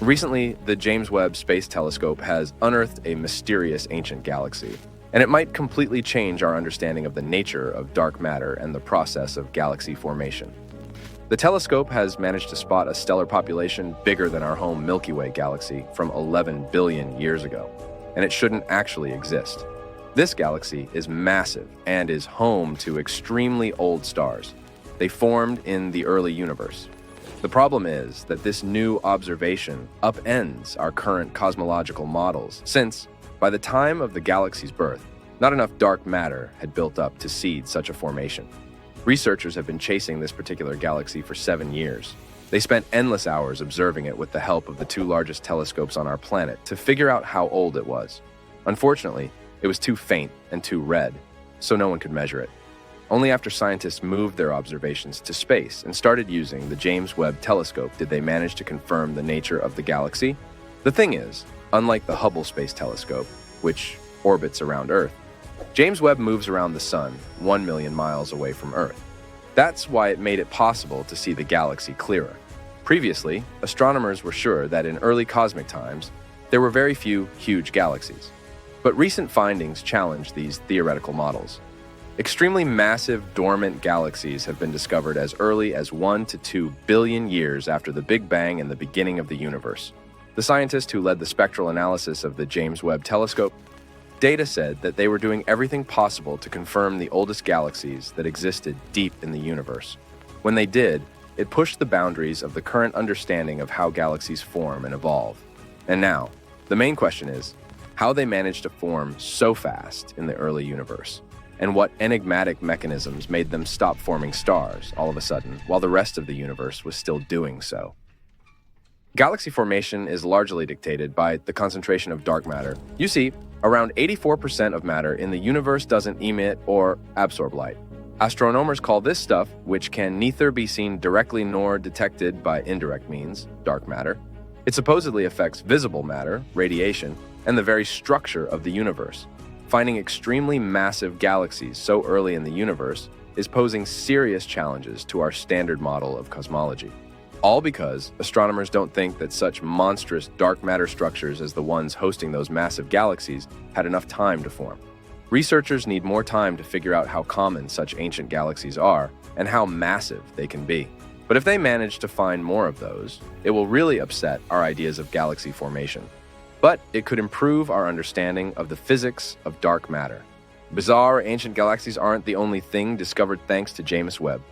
Recently, the James Webb Space Telescope has unearthed a mysterious ancient galaxy, and it might completely change our understanding of the nature of dark matter and the process of galaxy formation. The telescope has managed to spot a stellar population bigger than our home Milky Way galaxy from 11 billion years ago, and it shouldn't actually exist. This galaxy is massive and is home to extremely old stars. They formed in the early universe. The problem is that this new observation upends our current cosmological models, since, by the time of the galaxy's birth, not enough dark matter had built up to seed such a formation. Researchers have been chasing this particular galaxy for 7 years. They spent endless hours observing it with the help of the 2 largest telescopes on our planet to figure out how old it was. Unfortunately, it was too faint and too red, so no one could measure it. Only after scientists moved their observations to space and started using the James Webb Telescope did they manage to confirm the nature of the galaxy. The thing is, unlike the Hubble Space Telescope, which orbits around Earth, James Webb moves around the Sun 1 million miles away from Earth. That's why it made it possible to see the galaxy clearer. Previously, astronomers were sure that in early cosmic times, there were very few huge galaxies. But recent findings challenge these theoretical models. Extremely massive dormant galaxies have been discovered as early as 1 to 2 billion years after the Big Bang and the beginning of the universe. The scientist who led the spectral analysis of the James Webb Telescope data said that they were doing everything possible to confirm the oldest galaxies that existed deep in the universe. When they did, it pushed the boundaries of the current understanding of how galaxies form and evolve. And now, the main question is how they managed to form so fast in the early universe, and what enigmatic mechanisms made them stop forming stars all of a sudden while the rest of the universe was still doing so. Galaxy formation is largely dictated by the concentration of dark matter. You see, around 84% of matter in the universe doesn't emit or absorb light. Astronomers call this stuff, which can neither be seen directly nor detected by indirect means, dark matter. It supposedly affects visible matter, radiation, and the very structure of the universe. Finding extremely massive galaxies so early in the universe is posing serious challenges to our standard model of cosmology. All because astronomers don't think that such monstrous dark matter structures as the ones hosting those massive galaxies had enough time to form. Researchers need more time to figure out how common such ancient galaxies are and how massive they can be. But if they manage to find more of those, it will really upset our ideas of galaxy formation. But it could improve our understanding of the physics of dark matter. Bizarre ancient galaxies aren't the only thing discovered thanks to James Webb.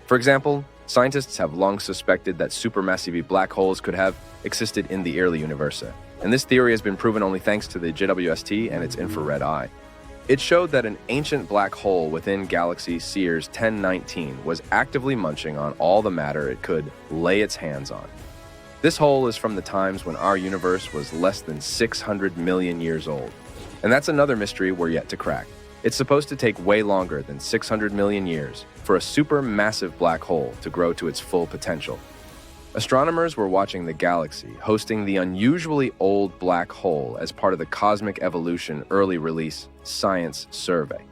For example, scientists have long suspected that supermassive black holes could have existed in the early universe, and this theory has been proven only thanks to the JWST and its infrared eye. It showed that an ancient black hole within galaxy Sears 1019 was actively munching on all the matter it could lay its hands on. This hole is from the times when our universe was less than 600 million years old. And that's another mystery we're yet to crack. It's supposed to take way longer than 600 million years for a supermassive black hole to grow to its full potential. Astronomers were watching the galaxy hosting the unusually old black hole as part of the Cosmic Evolution Early Release Science Survey.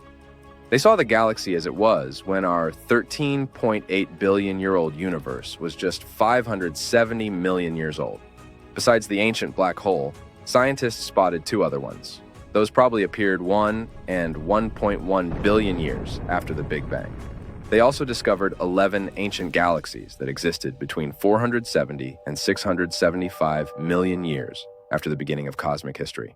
They saw the galaxy as it was when our 13.8 billion-year-old universe was just 570 million years old. Besides the ancient black hole, scientists spotted 2 other ones. Those probably appeared 1 and 1.1 billion years after the Big Bang. They also discovered 11 ancient galaxies that existed between 470 and 675 million years after the beginning of cosmic history.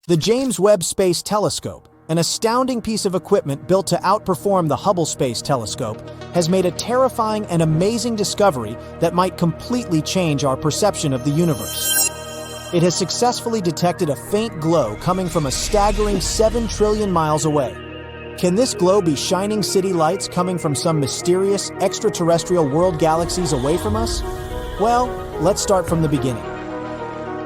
The James Webb Space Telescope, an astounding piece of equipment built to outperform the Hubble Space Telescope, has made a terrifying and amazing discovery that might completely change our perception of the universe. It has successfully detected a faint glow coming from a staggering 7 trillion miles away. Can this glow be shining city lights coming from some mysterious extraterrestrial world galaxies away from us? Well, let's start from the beginning.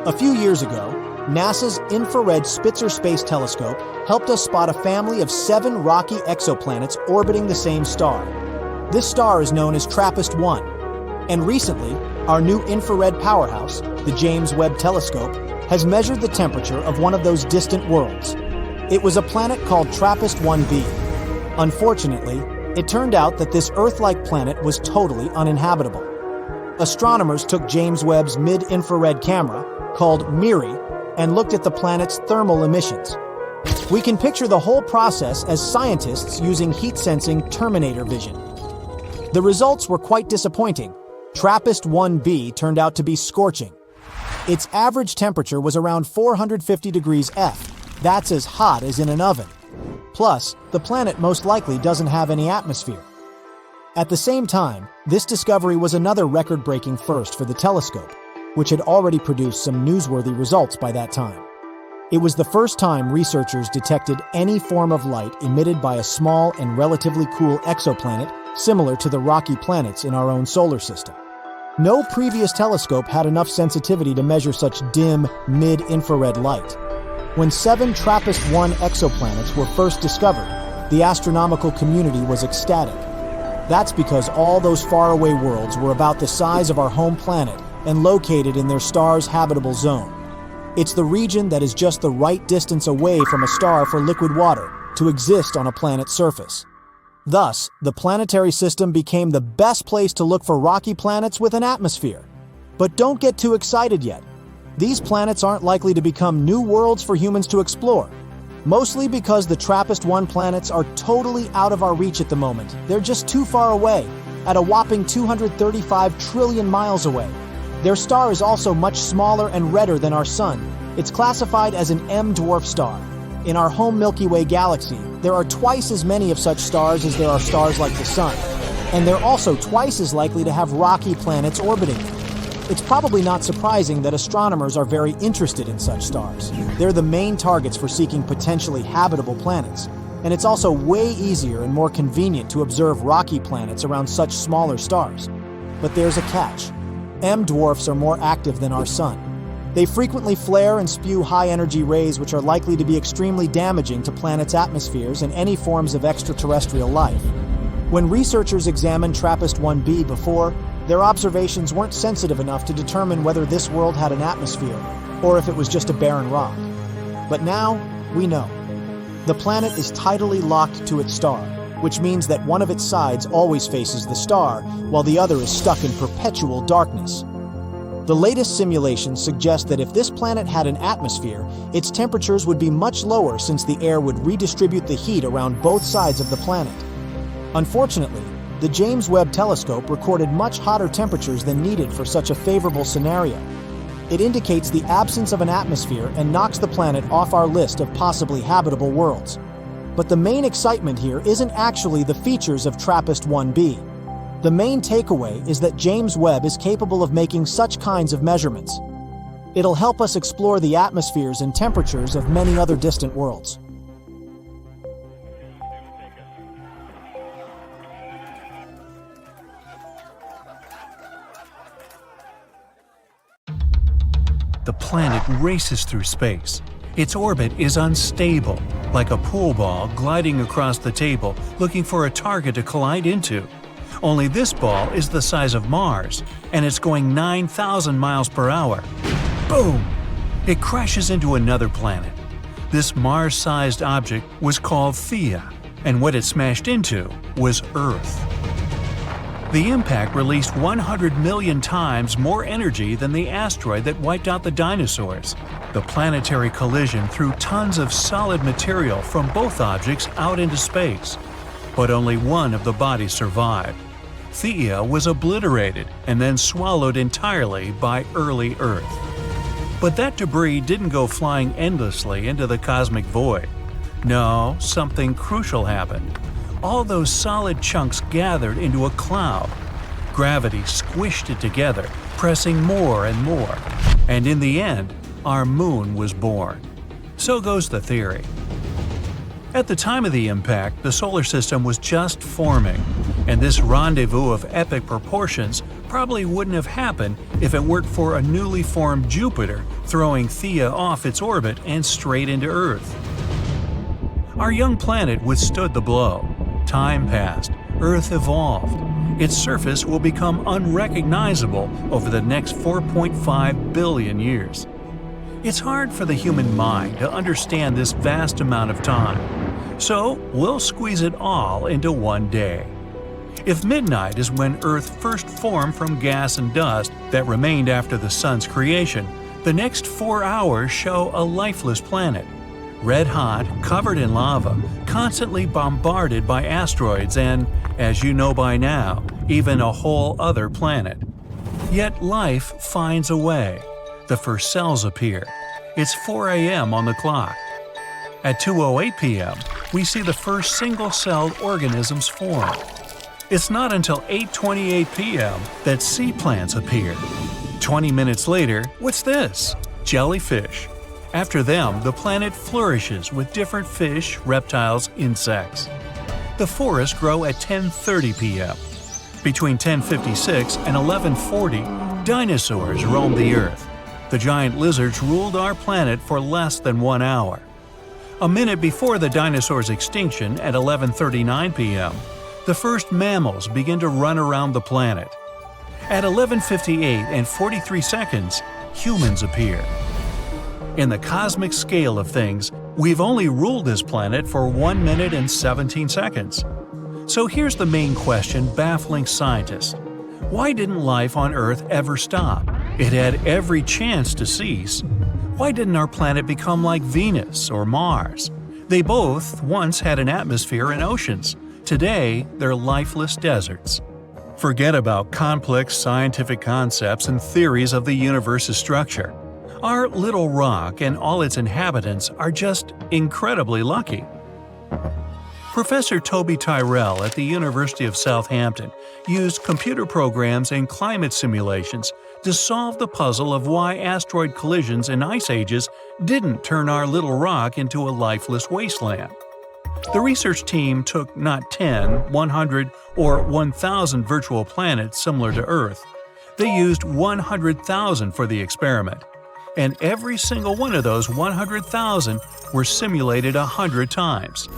A few years ago, NASA's infrared Spitzer Space Telescope helped us spot a family of 7 rocky exoplanets orbiting the same star. This star is known as TRAPPIST-1, and recently, our new infrared powerhouse, the James Webb Telescope, has measured the temperature of one of those distant worlds. It was a planet called TRAPPIST-1b. Unfortunately, it turned out that this Earth-like planet was totally uninhabitable. astronomers took James Webb's mid-infrared camera, called MIRI, and looked at the planet's thermal emissions. We can picture the whole process as scientists using heat-sensing Terminator vision. The results were quite disappointing. TRAPPIST-1b turned out to be scorching. Its average temperature was around 450 degrees F. That's as hot as in an oven. Plus, the planet most likely doesn't have any atmosphere. At the same time, this discovery was another record-breaking first for the telescope, which had already produced some newsworthy results by that time. It was the first time researchers detected any form of light emitted by a small and relatively cool exoplanet similar to the rocky planets in our own solar system. No previous telescope had enough sensitivity to measure such dim, mid-infrared light. When 7 TRAPPIST-1 exoplanets were first discovered, the astronomical community was ecstatic. That's because all those faraway worlds were about the size of our home planet and located in their star's habitable zone. It's the region that is just the right distance away from a star for liquid water to exist on a planet's surface. Thus, the planetary system became the best place to look for rocky planets with an atmosphere. But don't get too excited yet. These planets aren't likely to become new worlds for humans to explore, mostly because the TRAPPIST-1 planets are totally out of our reach at the moment. They're just too far away, at a whopping 235 trillion miles away. Their star is also much smaller and redder than our Sun. It's classified as an M-dwarf star. In our home Milky Way galaxy, there are twice as many of such stars as there are stars like the Sun, and they're also twice as likely to have rocky planets orbiting them. It's probably not surprising that astronomers are very interested in such stars. They're the main targets for seeking potentially habitable planets, and it's also way easier and more convenient to observe rocky planets around such smaller stars. But there's a catch. M-dwarfs are more active than our Sun. They frequently flare and spew high-energy rays which are likely to be extremely damaging to planets' atmospheres and any forms of extraterrestrial life. When researchers examined TRAPPIST-1b before, their observations weren't sensitive enough to determine whether this world had an atmosphere, or if it was just a barren rock. But now, we know. The planet is tidally locked to its star, which means that one of its sides always faces the star, while the other is stuck in perpetual darkness. The latest simulations suggest that if this planet had an atmosphere, its temperatures would be much lower since the air would redistribute the heat around both sides of the planet. Unfortunately, the James Webb Telescope recorded much hotter temperatures than needed for such a favorable scenario. It indicates the absence of an atmosphere and knocks the planet off our list of possibly habitable worlds. But the main excitement here isn't actually the features of TRAPPIST-1b. The main takeaway is that James Webb is capable of making such kinds of measurements. It'll help us explore the atmospheres and temperatures of many other distant worlds. The planet races through space. Its orbit is unstable, like a pool ball gliding across the table looking for a target to collide into. Only this ball is the size of Mars, and it's going 9,000 miles per hour. Boom! It crashes into another planet. This Mars-sized object was called Theia, and what it smashed into was Earth. The impact released 100 million times more energy than the asteroid that wiped out the dinosaurs. The planetary collision threw tons of solid material from both objects out into space. But only one of the bodies survived. Theia was obliterated and then swallowed entirely by early Earth. But that debris didn't go flying endlessly into the cosmic void. No, something crucial happened. All those solid chunks gathered into a cloud. Gravity squished it together, pressing more and more. And in the end, our moon was born. So goes the theory. At the time of the impact, the solar system was just forming, and this rendezvous of epic proportions probably wouldn't have happened if it weren't for a newly formed Jupiter throwing Theia off its orbit and straight into Earth. Our young planet withstood the blow. Time passed, Earth evolved. Its surface will become unrecognizable over the next 4.5 billion years. It's hard for the human mind to understand this vast amount of time, so we'll squeeze it all into one day. If midnight is when Earth first formed from gas and dust that remained after the Sun's creation, the next 4 hours show a lifeless planet. Red hot, covered in lava, constantly bombarded by asteroids and, as you know by now, even a whole other planet. Yet life finds a way. The first cells appear. It's 4 a.m. on the clock. At 2:08 p.m., we see the first single-celled organisms form. It's not until 8:28 p.m. that sea plants appear. 20 minutes later, what's this? Jellyfish. After them, the planet flourishes with different fish, reptiles, insects. The forests grow at 10:30 p.m. Between 10:56 and 11:40, dinosaurs roamed the Earth. The giant lizards ruled our planet for less than 1 hour. A minute before the dinosaurs' extinction at 11:39 p.m., the first mammals begin to run around the planet. At 11:58 and 43 seconds, humans appear. In the cosmic scale of things, we've only ruled this planet for 1 minute and 17 seconds. So here's the main question baffling scientists. Why didn't life on Earth ever stop? It had every chance to cease. Why didn't our planet become like Venus or Mars? They both once had an atmosphere and oceans. Today, they're lifeless deserts. Forget about complex scientific concepts and theories of the universe's structure. Our little rock and all its inhabitants are just incredibly lucky. Professor Toby Tyrrell at the University of Southampton used computer programs and climate simulations to solve the puzzle of why asteroid collisions and ice ages didn't turn our little rock into a lifeless wasteland. The research team took not 10, 100, or 1,000 virtual planets similar to Earth. They used 100,000 for the experiment. And every single one of those 100,000 were simulated 100 times.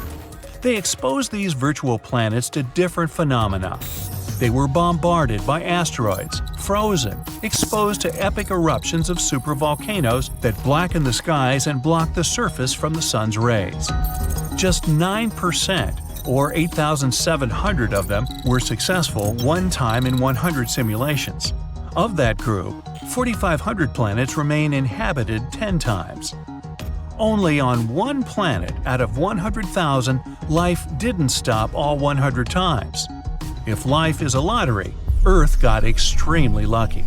They exposed these virtual planets to different phenomena. They were bombarded by asteroids, frozen, exposed to epic eruptions of supervolcanoes that blacken the skies and block the surface from the sun's rays. Just 9%, or 8,700 of them, were successful one time in 100 simulations. Of that group, 4,500 planets remain inhabited 10 times. Only on one planet out of 100,000, life didn't stop all 100 times. If life is a lottery, Earth got extremely lucky.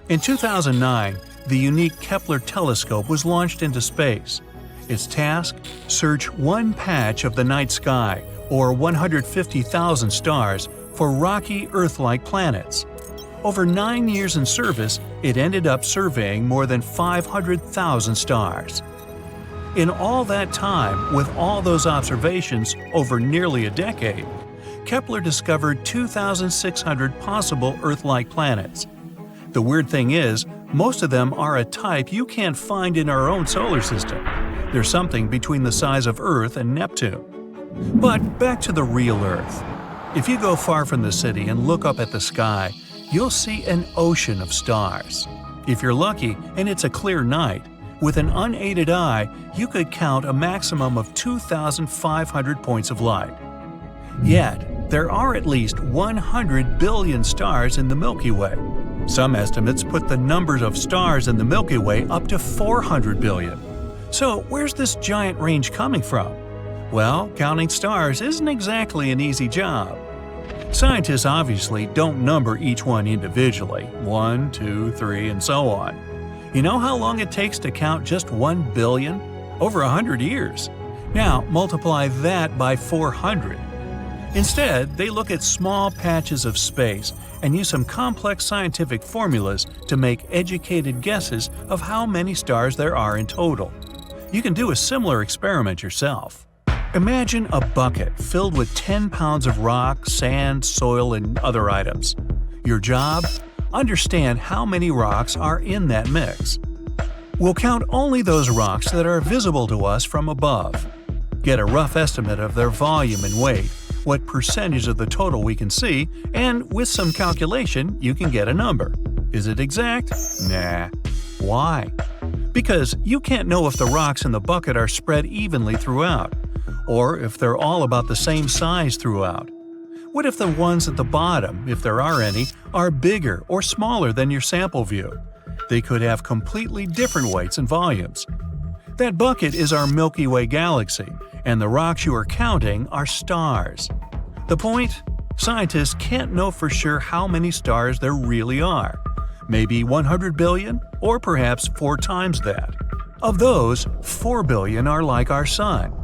In 2009, the unique Kepler telescope was launched into space. Its task? Search one patch of the night sky, or 150,000 stars, for rocky Earth-like planets. Over 9 years in service, it ended up surveying more than 500,000 stars. In all that time, with all those observations over nearly a decade, Kepler discovered 2,600 possible Earth-like planets. The weird thing is, most of them are a type you can't find in our own solar system. They're something between the size of Earth and Neptune. But back to the real Earth. If you go far from the city and look up at the sky, you'll see an ocean of stars. If you're lucky and it's a clear night, with an unaided eye, you could count a maximum of 2,500 points of light. Yet, there are at least 100 billion stars in the Milky Way. Some estimates put the numbers of stars in the Milky Way up to 400 billion. So, where's this giant range coming from? Well, counting stars isn't exactly an easy job. Scientists obviously don't number each one individually, 1, 2, 3, and so on. You know how long it takes to count just 1 billion? Over 100 years. Now, multiply that by 400. Instead, they look at small patches of space and use some complex scientific formulas to make educated guesses of how many stars there are in total. You can do a similar experiment yourself. Imagine a bucket filled with 10 pounds of rock, sand, soil, and other items. Your job? Understand how many rocks are in that mix. We'll count only those rocks that are visible to us from above. Get a rough estimate of their volume and weight, what percentage of the total we can see, and with some calculation, you can get a number. Is it exact? Nah. Why? Because you can't know if the rocks in the bucket are spread evenly throughout, or if they're all about the same size throughout. What if the ones at the bottom, if there are any, are bigger or smaller than your sample view? They could have completely different weights and volumes. That bucket is our Milky Way galaxy, and the rocks you are counting are stars. The point? Scientists can't know for sure how many stars there really are. Maybe 100 billion, or perhaps 4 times that. Of those, 4 billion are like our Sun.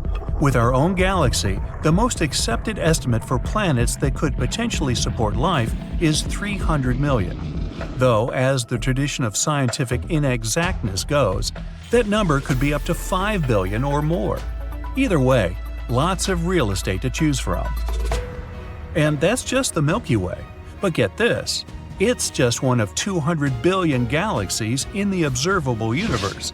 With our own galaxy, the most accepted estimate for planets that could potentially support life is 300 million. Though, as the tradition of scientific inexactness goes, that number could be up to 5 billion or more. Either way, lots of real estate to choose from. And that's just the Milky Way. But get this, it's just one of 200 billion galaxies in the observable universe.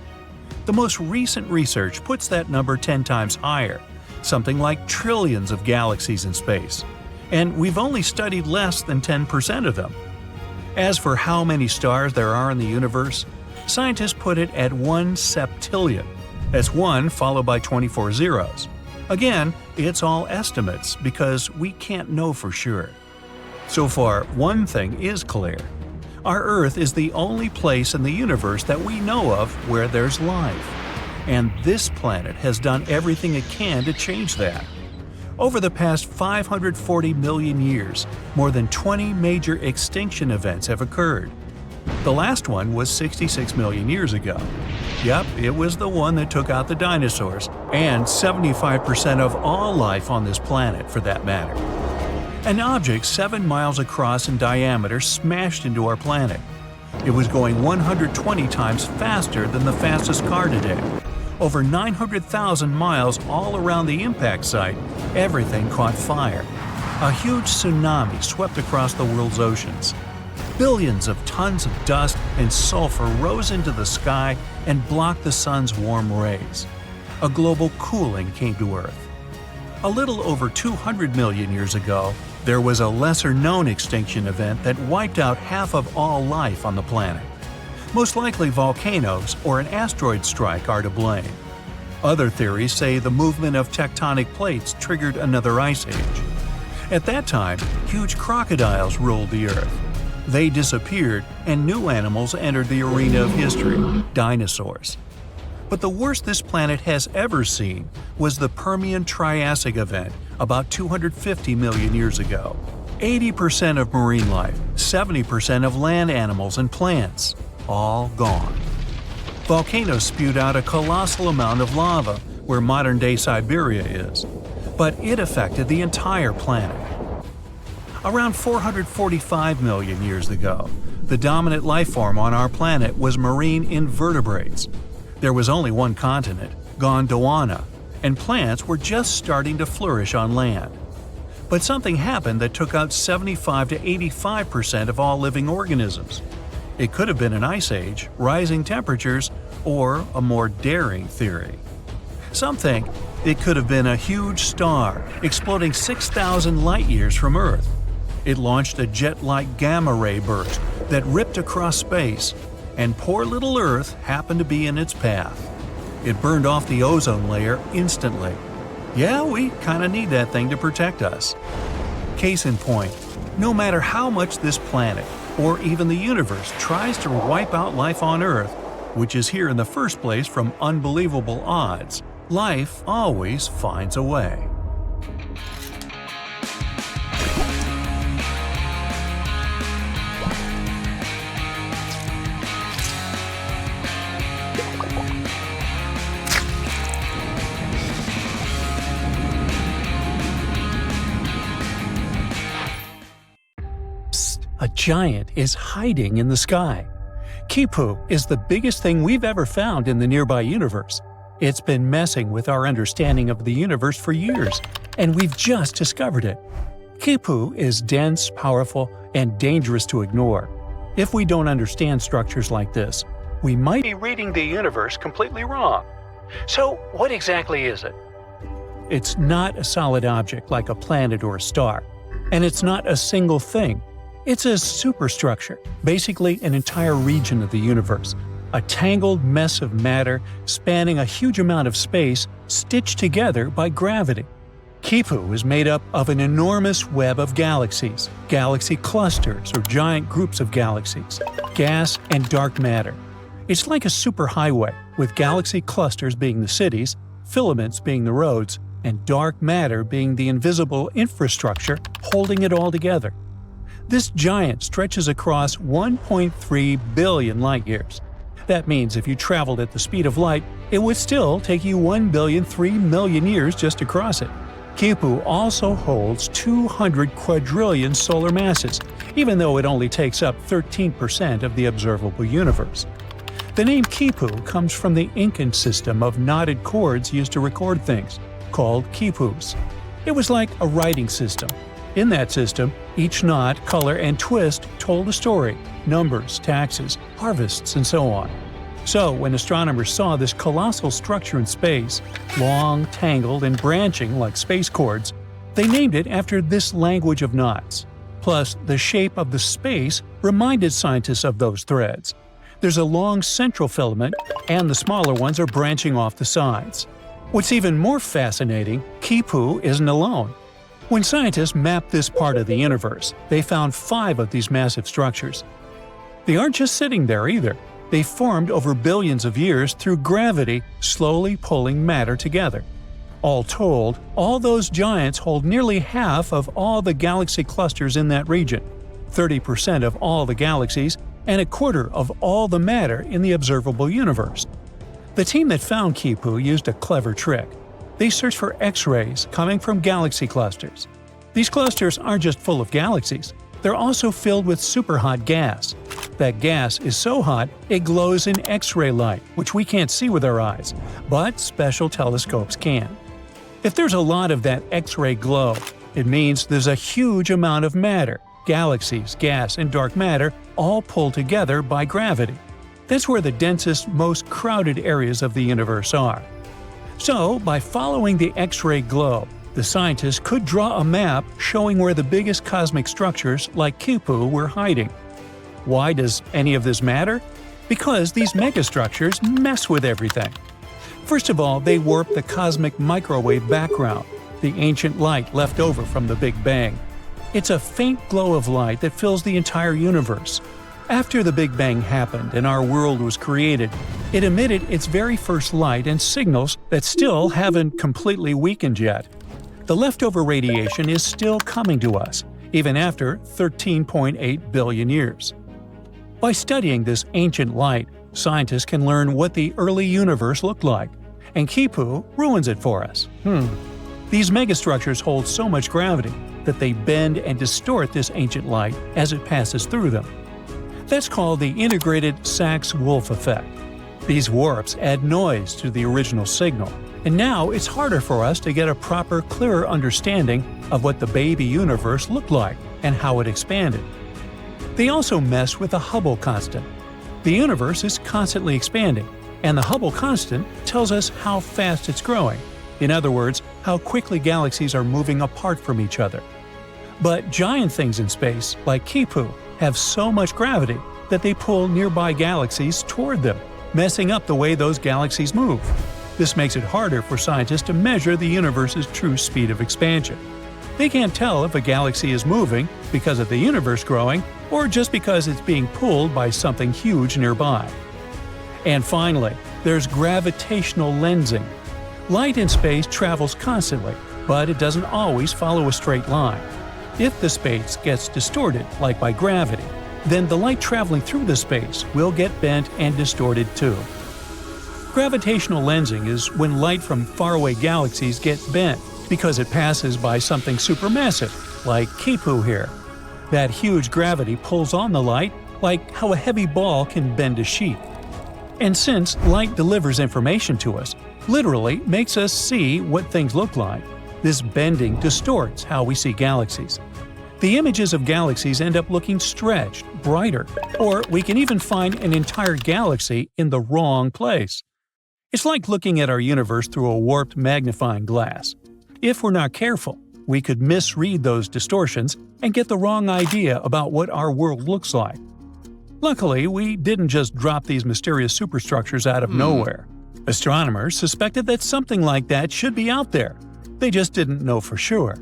The most recent research puts that number 10 times higher, something like trillions of galaxies in space. And we've only studied less than 10% of them. As for how many stars there are in the universe, scientists put it at 1 septillion. That's 1 followed by 24 zeros. Again, it's all estimates because we can't know for sure. So far, one thing is clear. Our Earth is the only place in the universe that we know of where there's life. And this planet has done everything it can to change that. Over the past 540 million years, more than 20 major extinction events have occurred. The last one was 66 million years ago. Yep, it was the one that took out the dinosaurs, and 75% of all life on this planet for that matter. An object 7 miles across in diameter smashed into our planet. It was going 120 times faster than the fastest car today. Over 900,000 miles all around the impact site, everything caught fire. A huge tsunami swept across the world's oceans. Billions of tons of dust and sulfur rose into the sky and blocked the sun's warm rays. A global cooling came to Earth. A little over 200 million years ago, there was a lesser-known extinction event that wiped out half of all life on the planet. Most likely volcanoes or an asteroid strike are to blame. Other theories say the movement of tectonic plates triggered another ice age. At that time, huge crocodiles ruled the Earth. They disappeared, and new animals entered the arena of history – dinosaurs. But the worst this planet has ever seen was the Permian-Triassic event about 250 million years ago. 80% of marine life, 70% of land animals and plants, all gone. Volcanoes spewed out a colossal amount of lava where modern-day Siberia is, but it affected the entire planet. Around 445 million years ago, the dominant life form on our planet was marine invertebrates. There was only one continent, Gondwana, and plants were just starting to flourish on land. But something happened that took out 75 to 85% of all living organisms. It could have been an ice age, rising temperatures, or a more daring theory. Some think it could have been a huge star exploding 6,000 light-years from Earth. It launched a jet-like gamma-ray burst that ripped across space, and poor little Earth happened to be in its path. It burned off the ozone layer instantly. Yeah, we kinda need that thing to protect us. Case in point, no matter how much this planet, or even the universe, tries to wipe out life on Earth, which is here in the first place from unbelievable odds, life always finds a way. A giant is hiding in the sky. Quipu is the biggest thing we've ever found in the nearby universe. It's been messing with our understanding of the universe for years, and we've just discovered it. Quipu is dense, powerful, and dangerous to ignore. If we don't understand structures like this, we might be reading the universe completely wrong. So, what exactly is it? It's not a solid object like a planet or a star, and it's not a single thing. It's a superstructure, basically an entire region of the universe, a tangled mess of matter spanning a huge amount of space stitched together by gravity. Quipu is made up of an enormous web of galaxies, galaxy clusters or giant groups of galaxies, gas and dark matter. It's like a superhighway, with galaxy clusters being the cities, filaments being the roads, and dark matter being the invisible infrastructure holding it all together. This giant stretches across 1.3 billion light-years. That means if you traveled at the speed of light, it would still take you 1,003,000,000 years just to cross it. Quipu also holds 200 quadrillion solar masses, even though it only takes up 13% of the observable universe. The name Quipu comes from the Incan system of knotted cords used to record things, called quipus. It was like a writing system. In that system, each knot, color, and twist told a story: numbers, taxes, harvests, and so on. So, when astronomers saw this colossal structure in space, long, tangled, and branching like space cords, they named it after this language of knots. Plus, the shape of the space reminded scientists of those threads. There's a long central filament, and the smaller ones are branching off the sides. What's even more fascinating, Quipu isn't alone. When scientists mapped this part of the universe, they found 5 of these massive structures. They aren't just sitting there either. They formed over billions of years through gravity slowly pulling matter together. All told, all those giants hold nearly half of all the galaxy clusters in that region, 30% of all the galaxies, and a quarter of all the matter in the observable universe. The team that found Quipu used a clever trick. They searched for X-rays coming from galaxy clusters. These clusters aren't just full of galaxies, they're also filled with superhot gas. That gas is so hot it glows in X-ray light, which we can't see with our eyes, but special telescopes can. If there's a lot of that X-ray glow, it means there's a huge amount of matter, galaxies, gas, and dark matter all pulled together by gravity. That's where the densest, most crowded areas of the universe are. So, by following the X-ray glow, the scientists could draw a map showing where the biggest cosmic structures like Quipu were hiding. Why does any of this matter? Because these megastructures mess with everything. First of all, they warp the cosmic microwave background, the ancient light left over from the Big Bang. It's a faint glow of light that fills the entire universe. After the Big Bang happened and our world was created, it emitted its very first light and signals that still haven't completely weakened yet. The leftover radiation is still coming to us, even after 13.8 billion years. By studying this ancient light, scientists can learn what the early universe looked like, and Quipu ruins it for us. These megastructures hold so much gravity that they bend and distort this ancient light as it passes through them. That's called the integrated Sachs-Wolf effect. These warps add noise to the original signal, and now it's harder for us to get a proper, clearer understanding of what the baby universe looked like and how it expanded. They also mess with the Hubble constant. The universe is constantly expanding, and the Hubble constant tells us how fast it's growing. In other words, how quickly galaxies are moving apart from each other. But giant things in space, like Quipu, have so much gravity that they pull nearby galaxies toward them, messing up the way those galaxies move. This makes it harder for scientists to measure the universe's true speed of expansion. They can't tell if a galaxy is moving because of the universe growing or just because it's being pulled by something huge nearby. And finally, there's gravitational lensing. Light in space travels constantly, but it doesn't always follow a straight line. If the space gets distorted, like by gravity, then the light traveling through the space will get bent and distorted too. Gravitational lensing is when light from faraway galaxies gets bent because it passes by something supermassive, like Quipu here. That huge gravity pulls on the light, like how a heavy ball can bend a sheet. And since light delivers information to us, literally makes us see what things look like, this bending distorts how we see galaxies. The images of galaxies end up looking stretched, brighter, or we can even find an entire galaxy in the wrong place. It's like looking at our universe through a warped magnifying glass. If we're not careful, we could misread those distortions and get the wrong idea about what our world looks like. Luckily, we didn't just drop these mysterious superstructures out of nowhere. Astronomers suspected that something like that should be out there. They just didn't know for sure.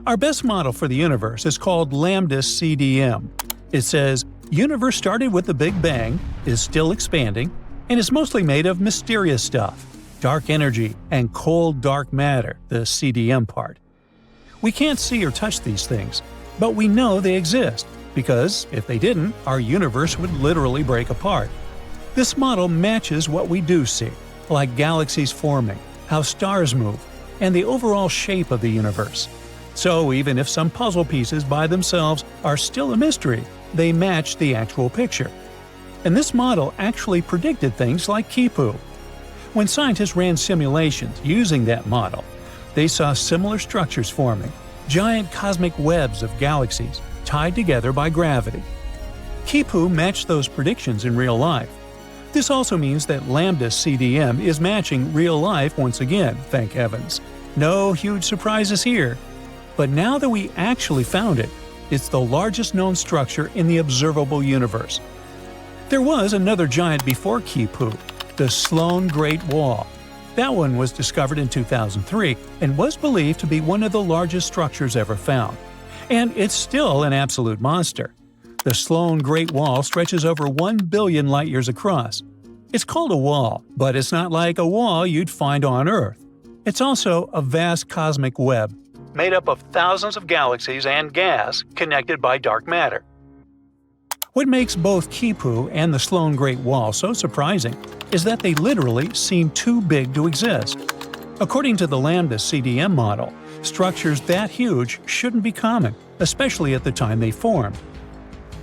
Our best model for the universe is called Lambda CDM. It says, universe started with the Big Bang, is still expanding, and is mostly made of mysterious stuff, dark energy, and cold dark matter, the CDM part. We can't see or touch these things, but we know they exist, because if they didn't, our universe would literally break apart. This model matches what we do see, like galaxies forming, how stars move, and the overall shape of the universe. So even if some puzzle pieces by themselves are still a mystery, they match the actual picture. And this model actually predicted things like Quipu. When scientists ran simulations using that model, they saw similar structures forming, giant cosmic webs of galaxies tied together by gravity. Quipu matched those predictions in real life. This also means that Lambda CDM is matching real life once again, thank heavens. No huge surprises here. But now that we actually found it, it's the largest known structure in the observable universe. There was another giant before Quipu, the Sloan Great Wall. That one was discovered in 2003 and was believed to be one of the largest structures ever found. And it's still an absolute monster. The Sloan Great Wall stretches over 1 billion light-years across. It's called a wall, but it's not like a wall you'd find on Earth. It's also a vast cosmic web, made up of thousands of galaxies and gas connected by dark matter. What makes both Quipu and the Sloan Great Wall so surprising is that they literally seem too big to exist. According to the Lambda CDM model, structures that huge shouldn't be common, especially at the time they formed.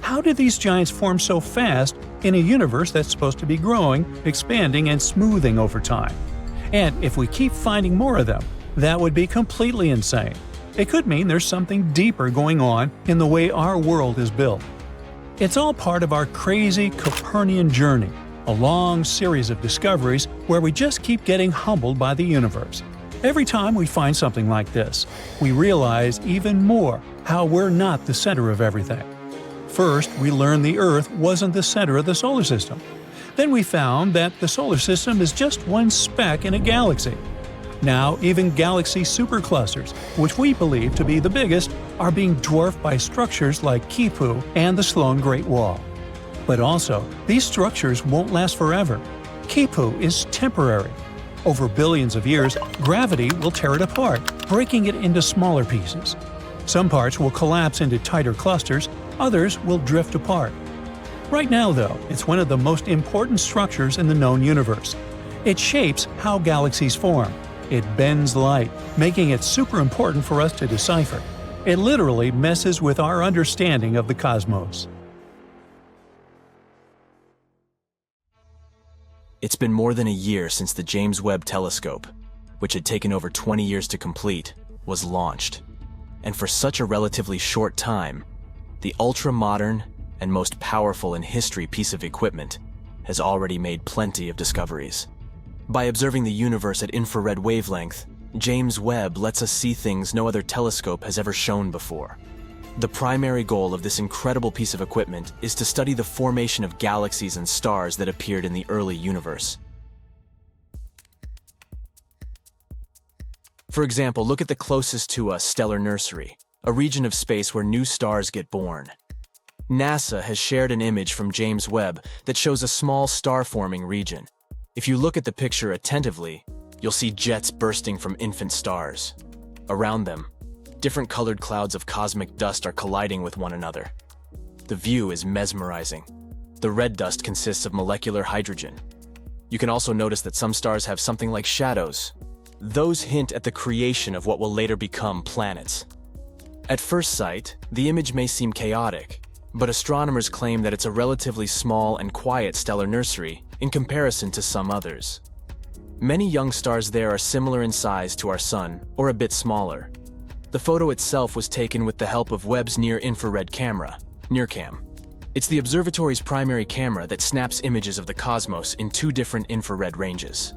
How did these giants form so fast in a universe that's supposed to be growing, expanding, and smoothing over time? And if we keep finding more of them, that would be completely insane. It could mean there's something deeper going on in the way our world is built. It's all part of our crazy Copernican journey, a long series of discoveries where we just keep getting humbled by the universe. Every time we find something like this, we realize even more how we're not the center of everything. First, we learned the Earth wasn't the center of the solar system. Then we found that the solar system is just one speck in a galaxy. Now, even galaxy superclusters, which we believe to be the biggest, are being dwarfed by structures like Quipu and the Sloan Great Wall. But also, these structures won't last forever. Quipu is temporary. Over billions of years, gravity will tear it apart, breaking it into smaller pieces. Some parts will collapse into tighter clusters, others will drift apart. Right now, though, it's one of the most important structures in the known universe. It shapes how galaxies form. It bends light, making it super important for us to decipher. It literally messes with our understanding of the cosmos. It's been more than a year since the James Webb Telescope, which had taken over 20 years to complete, was launched. And for such a relatively short time, the ultra-modern and most powerful in history piece of equipment has already made plenty of discoveries. By observing the universe at infrared wavelength, James Webb lets us see things no other telescope has ever shown before. The primary goal of this incredible piece of equipment is to study the formation of galaxies and stars that appeared in the early universe. For example, look at the closest to us stellar nursery, a region of space where new stars get born. NASA has shared an image from James Webb that shows a small star-forming region. If you look at the picture attentively, you'll see jets bursting from infant stars. Around them, different colored clouds of cosmic dust are colliding with one another. The view is mesmerizing. The red dust consists of molecular hydrogen. You can also notice that some stars have something like shadows. Those hint at the creation of what will later become planets. At first sight, the image may seem chaotic, but astronomers claim that it's a relatively small and quiet stellar nursery in comparison to some others. Many young stars there are similar in size to our Sun, or a bit smaller. The photo itself was taken with the help of Webb's near-infrared camera, NIRCam. It's the observatory's primary camera that snaps images of the cosmos in 2 different infrared ranges.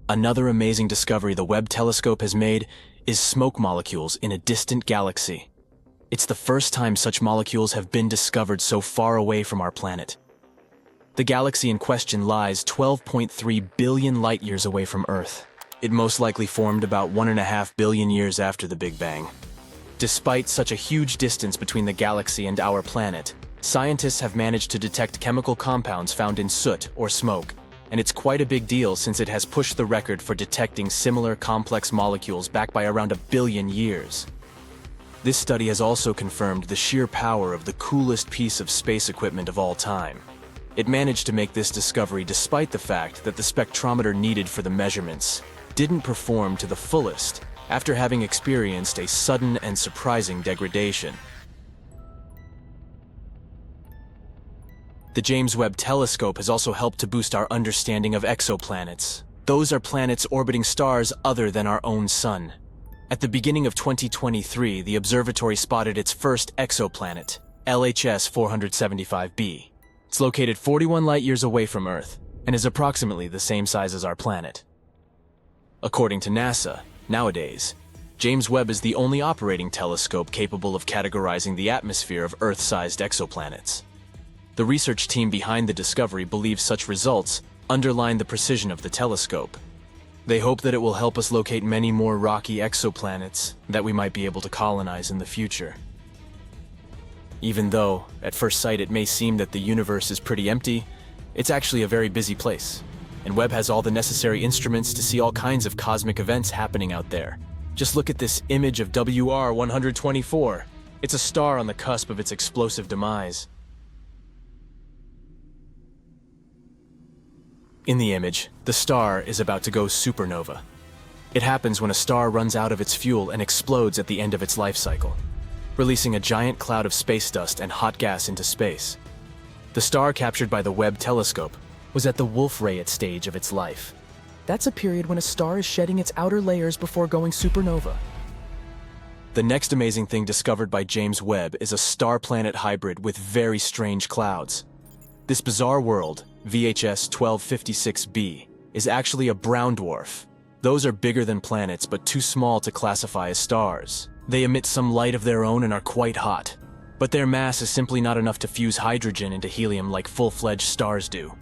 Another amazing discovery the Webb telescope has made is smoke molecules in a distant galaxy. It's the first time such molecules have been discovered so far away from our planet. The galaxy in question lies 12.3 billion light-years away from Earth. It most likely formed about 1.5 billion years after the Big Bang. Despite such a huge distance between the galaxy and our planet, scientists have managed to detect chemical compounds found in soot or smoke, and it's quite a big deal since it has pushed the record for detecting similar complex molecules back by around 1 billion years. This study has also confirmed the sheer power of the coolest piece of space equipment of all time. It managed to make this discovery despite the fact that the spectrometer needed for the measurements didn't perform to the fullest after having experienced a sudden and surprising degradation. The James Webb Telescope has also helped to boost our understanding of exoplanets. Those are planets orbiting stars other than our own sun. At the beginning of 2023, the observatory spotted its first exoplanet, LHS 475b. It's located 41 light-years away from Earth and is approximately the same size as our planet. According to NASA, nowadays, James Webb is the only operating telescope capable of categorizing the atmosphere of Earth-sized exoplanets. The research team behind the discovery believes such results underline the precision of the telescope. They hope that it will help us locate many more rocky exoplanets that we might be able to colonize in the future. Even though, at first sight, it may seem that the universe is pretty empty, it's actually a very busy place. And Webb has all the necessary instruments to see all kinds of cosmic events happening out there. Just look at this image of WR 124. It's a star on the cusp of its explosive demise. In the image, the star is about to go supernova. It happens when a star runs out of its fuel and explodes at the end of its life cycle, releasing a giant cloud of space dust and hot gas into space. The star captured by the Webb telescope was at the Wolf-Rayet stage of its life. That's a period when a star is shedding its outer layers before going supernova. The next amazing thing discovered by James Webb is a star-planet hybrid with very strange clouds. This bizarre world, VHS 1256b, is actually a brown dwarf. Those are bigger than planets but too small to classify as stars. They emit some light of their own and are quite hot, but their mass is simply not enough to fuse hydrogen into helium like full-fledged stars do.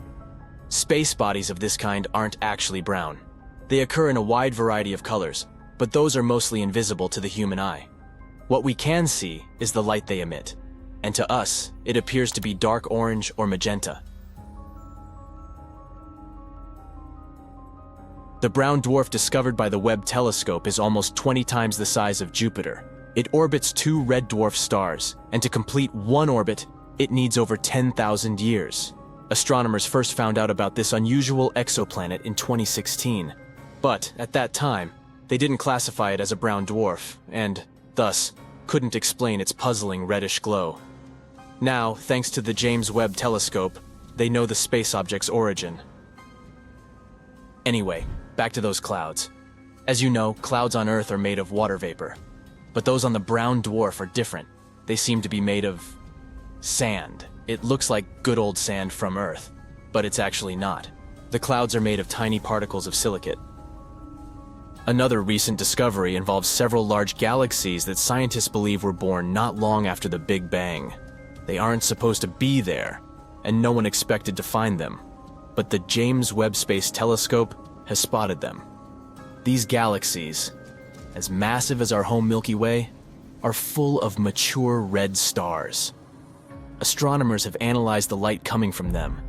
Space bodies of this kind aren't actually brown. They occur in a wide variety of colors, but those are mostly invisible to the human eye. What we can see is the light they emit, and to us, it appears to be dark orange or magenta. The brown dwarf discovered by the Webb telescope is almost 20 times the size of Jupiter. It orbits 2 red dwarf stars, and to complete one orbit, it needs over 10,000 years. Astronomers first found out about this unusual exoplanet in 2016, but at that time, they didn't classify it as a brown dwarf, and, thus, couldn't explain its puzzling reddish glow. Now, thanks to the James Webb Telescope, they know the space object's origin. Anyway, back to those clouds. As you know, clouds on Earth are made of water vapor, but those on the brown dwarf are different. They seem to be made of sand. It looks like good old sand from Earth, but it's actually not. The clouds are made of tiny particles of silicate. Another recent discovery involves several large galaxies that scientists believe were born not long after the Big Bang. They aren't supposed to be there, and no one expected to find them. But the James Webb Space Telescope has spotted them. These galaxies, as massive as our home Milky Way, are full of mature red stars. Astronomers have analyzed the light coming from them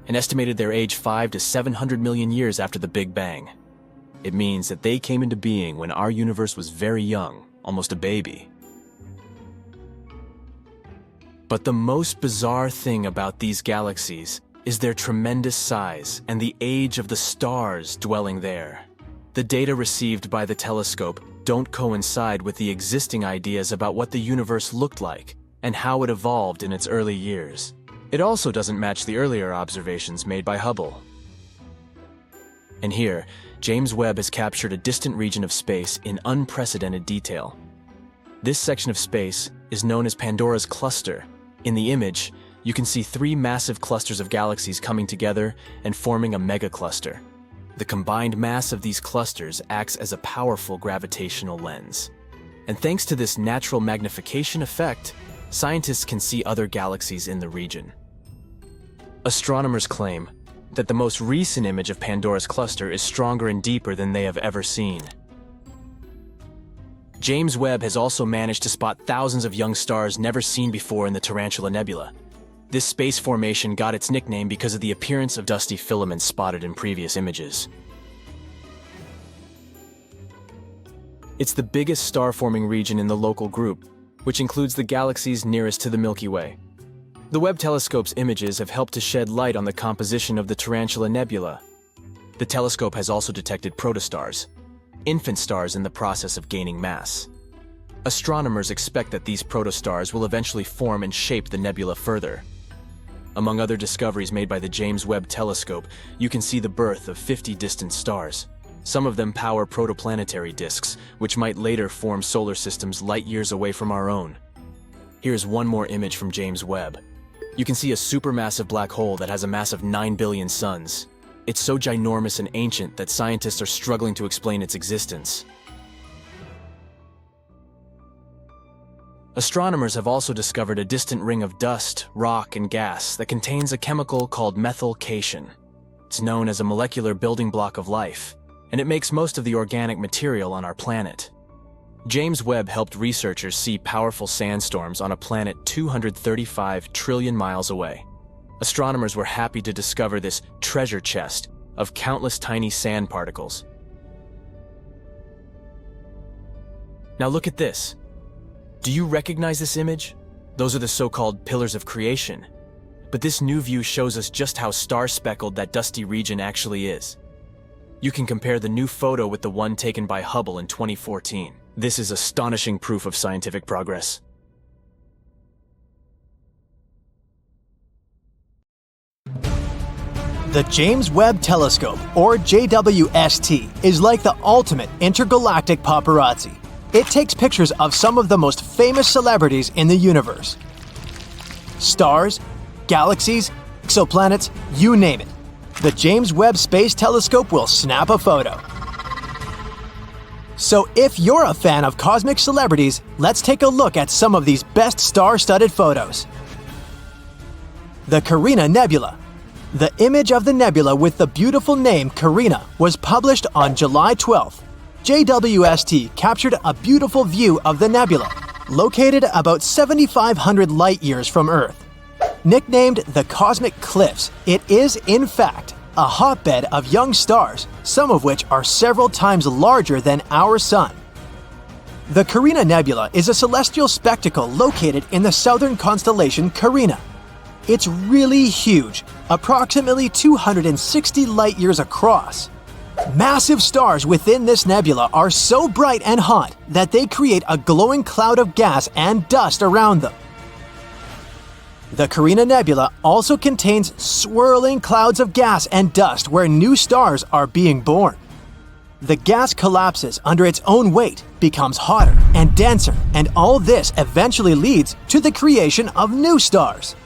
and estimated their age 500 to 700 million years after the Big Bang. It means that they came into being when our universe was very young, almost a baby. But the most bizarre thing about these galaxies is their tremendous size and the age of the stars dwelling there. The data received by the telescope don't coincide with the existing ideas about what the universe looked like and how it evolved in its early years. It also doesn't match the earlier observations made by Hubble. And here, James Webb has captured a distant region of space in unprecedented detail. This section of space is known as Pandora's cluster. In the image, you can see 3 massive clusters of galaxies coming together and forming a megacluster. The combined mass of these clusters acts as a powerful gravitational lens. And thanks to this natural magnification effect, scientists can see other galaxies in the region. Astronomers claim that the most recent image of Pandora's cluster is stronger and deeper than they have ever seen. James Webb has also managed to spot thousands of young stars never seen before in the Tarantula Nebula. This space formation got its nickname because of the appearance of dusty filaments spotted in previous images. It's the biggest star-forming region in the local group, which includes the galaxies nearest to the Milky Way. The Webb Telescope's images have helped to shed light on the composition of the Tarantula Nebula. The telescope has also detected protostars, infant stars in the process of gaining mass. Astronomers expect that these protostars will eventually form and shape the nebula further. Among other discoveries made by the James Webb Telescope, you can see the birth of 50 distant stars. Some of them power protoplanetary disks, which might later form solar systems light years away from our own. Here's one more image from James Webb. You can see a supermassive black hole that has a mass of 9 billion suns. It's so ginormous and ancient that scientists are struggling to explain its existence. Astronomers have also discovered a distant ring of dust, rock, and gas that contains a chemical called methylcation. It's known as a molecular building block of life, and it makes most of the organic material on our planet. James Webb helped researchers see powerful sandstorms on a planet 235 trillion miles away. Astronomers were happy to discover this treasure chest of countless tiny sand particles. Now look at this. Do you recognize this image? Those are the so-called pillars of creation. But this new view shows us just how star-speckled that dusty region actually is. You can compare the new photo with the one taken by Hubble in 2014. This is astonishing proof of scientific progress. The James Webb Telescope, or JWST, is like the ultimate intergalactic paparazzi. It takes pictures of some of the most famous celebrities in the universe. Stars, galaxies, exoplanets, you name it. The James Webb Space Telescope will snap a photo. So if you're a fan of cosmic celebrities, let's take a look at some of these best star-studded photos. The Carina Nebula. The image of the nebula with the beautiful name Carina was published on July 12th. JWST captured a beautiful view of the nebula, located about 7,500 light-years from Earth. Nicknamed the Cosmic Cliffs, it is, in fact, a hotbed of young stars, some of which are several times larger than our Sun. The Carina Nebula is a celestial spectacle located in the southern constellation Carina. It's really huge, approximately 260 light-years across. Massive stars within this nebula are so bright and hot that they create a glowing cloud of gas and dust around them. The Carina Nebula also contains swirling clouds of gas and dust where new stars are being born. The gas collapses under its own weight, becomes hotter and denser, and all this eventually leads to the creation of new stars.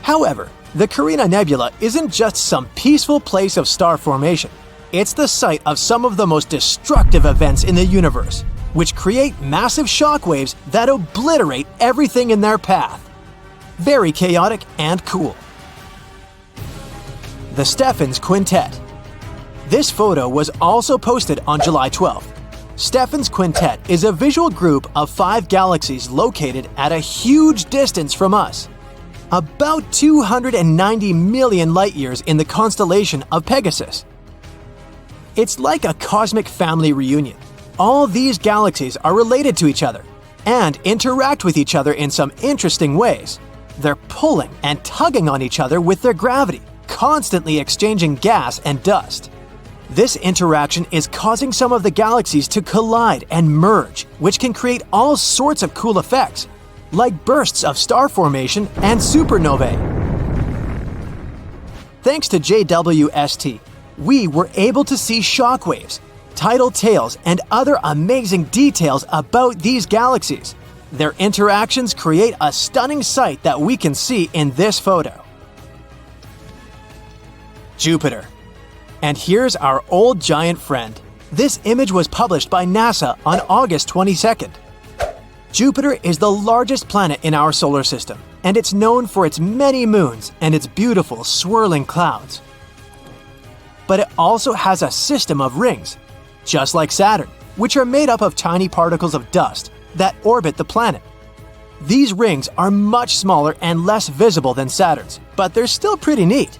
However, the Carina Nebula isn't just some peaceful place of star formation. It's the site of some of the most destructive events in the universe, which create massive shockwaves that obliterate everything in their path. Very chaotic and cool. The Stephan's Quintet. This photo was also posted on July 12th. Stephan's Quintet is a visual group of 5 galaxies located at a huge distance from us. About 290 million light-years in the constellation of Pegasus. It's like a cosmic family reunion. All these galaxies are related to each other and interact with each other in some interesting ways. They're pulling and tugging on each other with their gravity, constantly exchanging gas and dust. This interaction is causing some of the galaxies to collide and merge, which can create all sorts of cool effects, like bursts of star formation and supernovae. Thanks to JWST, we were able to see shockwaves, tidal tails, and other amazing details about these galaxies. Their interactions create a stunning sight that we can see in this photo. Jupiter. And here's our old giant friend. This image was published by NASA on August 22nd. Jupiter is the largest planet in our solar system. and it's known for its many moons and its beautiful swirling clouds. But it also has a system of rings, just like Saturn, which are made up of tiny particles of dust that orbit the planet. These rings are much smaller and less visible than Saturn's, but they're still pretty neat.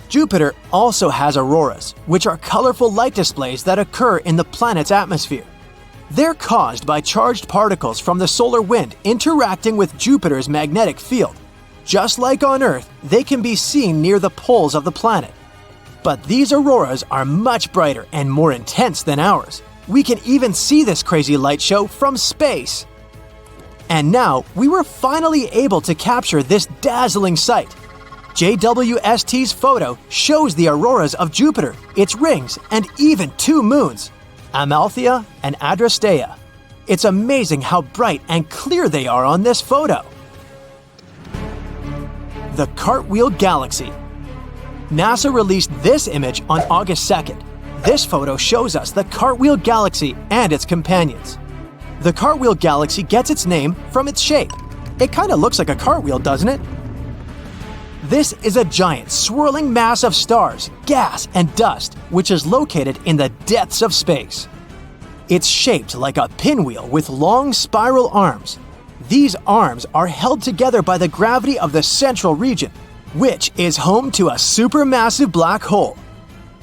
Jupiter also has auroras, which are colorful light displays that occur in the planet's atmosphere. They're caused by charged particles from the solar wind interacting with Jupiter's magnetic field. Just like on Earth, they can be seen near the poles of the planet. But these auroras are much brighter and more intense than ours. We can even see this crazy light show from space. And now, we were finally able to capture this dazzling sight. JWST's photo shows the auroras of Jupiter, its rings, and even 2 moons, Amalthea and Adrastea. It's amazing how bright and clear they are on this photo. The Cartwheel Galaxy. NASA released this image on August 2nd. This photo shows us the Cartwheel Galaxy and its companions. The Cartwheel Galaxy gets its name from its shape. It kind of looks like a cartwheel, doesn't it? This is a giant swirling mass of stars, gas, and dust, which is located in the depths of space. It's shaped like a pinwheel with long spiral arms. These arms are held together by the gravity of the central region, which is home to a supermassive black hole.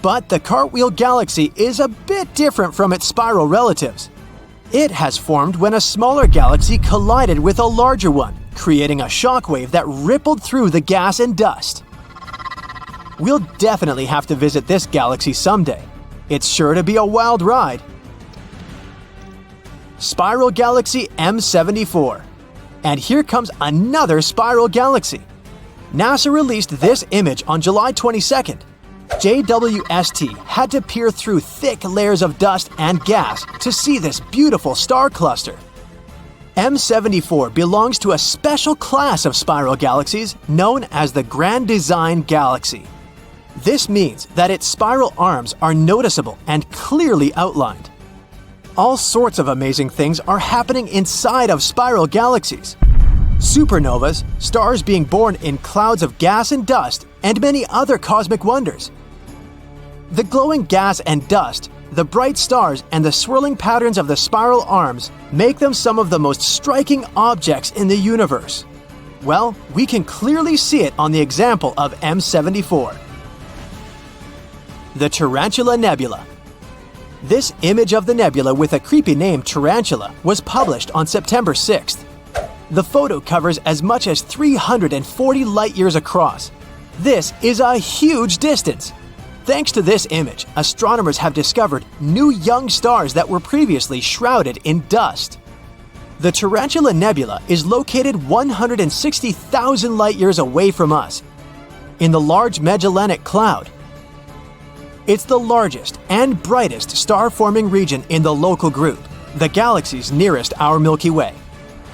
But the Cartwheel Galaxy is a bit different from its spiral relatives. It has formed when a smaller galaxy collided with a larger one, creating a shockwave that rippled through the gas and dust. We'll definitely have to visit this galaxy someday. It's sure to be a wild ride. Spiral Galaxy M74. And here comes another spiral galaxy. NASA released this image on July 22nd. JWST had to peer through thick layers of dust and gas to see this beautiful star cluster. M74 belongs to a special class of spiral galaxies known as the Grand Design Galaxy. This means that its spiral arms are noticeable and clearly outlined. All sorts of amazing things are happening inside of spiral galaxies. Supernovas, stars being born in clouds of gas and dust, and many other cosmic wonders. The glowing gas and dust, the bright stars, and the swirling patterns of the spiral arms make them some of the most striking objects in the universe. Well, we can clearly see it on the example of M74. The Tarantula Nebula. This image of the nebula with a creepy name Tarantula was published on September 6th. The photo covers as much as 340 light-years across. This is a huge distance. Thanks to this image, astronomers have discovered new young stars that were previously shrouded in dust. The Tarantula Nebula is located 160,000 light-years away from us, in the Large Magellanic Cloud. It's the largest and brightest star-forming region in the local group, the galaxies nearest our Milky Way.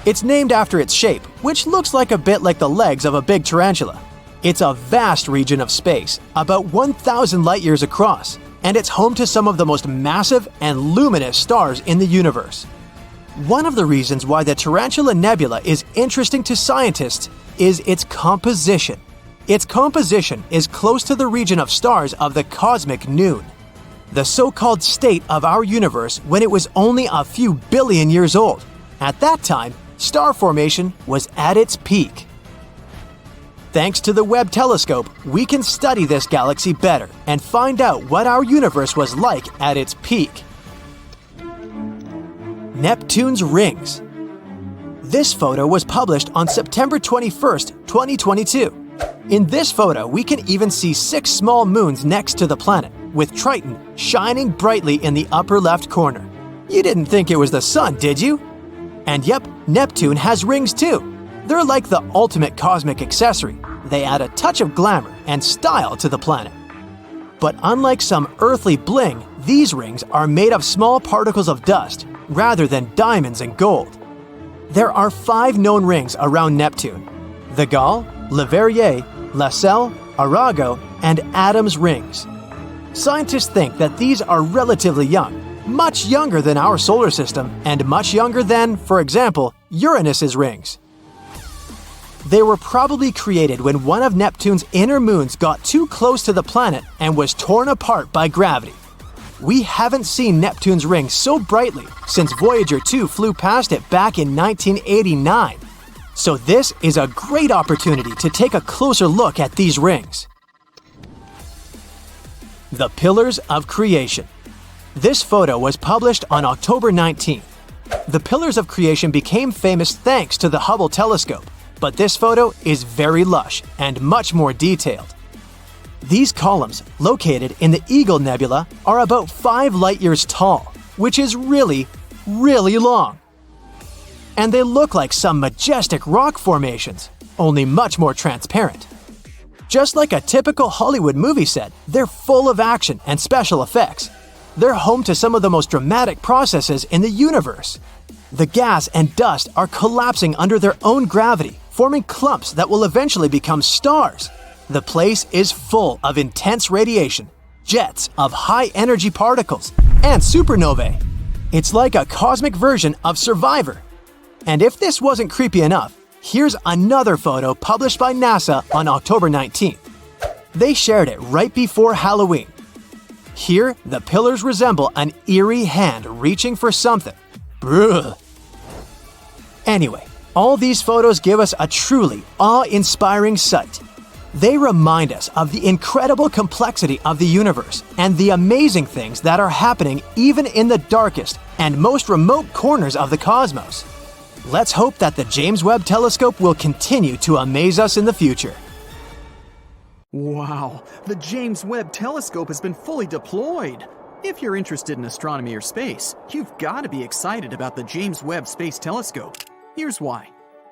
It's named after its shape, which looks like a bit like the legs of a big tarantula. It's a vast region of space, about 1,000 light-years across, and it's home to some of the most massive and luminous stars in the universe. One of the reasons why the Tarantula Nebula is interesting to scientists is its composition. Its composition is close to the region of stars of the cosmic noon, the so-called state of our universe when it was only a few billion years old. At that time, star formation was at its peak. Thanks to the Webb Telescope, we can study this galaxy better and find out what our universe was like at its peak. Neptune's rings. This photo was published on September 21st, 2022. In this photo, we can even see 6 small moons next to the planet, with Triton shining brightly in the upper left corner. You didn't think it was the sun, did you? And yep, Neptune has rings too. They're like the ultimate cosmic accessory. They add a touch of glamour and style to the planet. But unlike some earthly bling, these rings are made of small particles of dust, rather than diamonds and gold. There are 5 known rings around Neptune: the Gall, Leverrier, Lassell, Arago, and Adam's rings. Scientists think that these are relatively young, much younger than our solar system, and much younger than, for example, Uranus's rings. They were probably created when one of Neptune's inner moons got too close to the planet and was torn apart by gravity. We haven't seen Neptune's ring so brightly since Voyager 2 flew past it back in 1989. So this is a great opportunity to take a closer look at these rings. The Pillars of Creation. This photo was published on October 19th. The Pillars of Creation became famous thanks to the Hubble telescope, but this photo is very lush and much more detailed. These columns, located in the Eagle Nebula, are about 5 light-years tall, which is really, really long. And they look like some majestic rock formations, only much more transparent. Just like a typical Hollywood movie set, they're full of action and special effects. They're home to some of the most dramatic processes in the universe. The gas and dust are collapsing under their own gravity, forming clumps that will eventually become stars. The place is full of intense radiation, jets of high-energy particles, and supernovae. It's like a cosmic version of Survivor. And if this wasn't creepy enough, here's another photo published by NASA on October 19th. They shared it right before Halloween. Here, the pillars resemble an eerie hand reaching for something. Bruh. Anyway, all these photos give us a truly awe-inspiring sight. They remind us of the incredible complexity of the universe and the amazing things that are happening even in the darkest and most remote corners of the cosmos. Let's hope that the James Webb Telescope will continue to amaze us in the future. Wow, the James Webb Telescope has been fully deployed. If you're interested in astronomy or space, you've got to be excited about the James Webb Space Telescope. Here's why.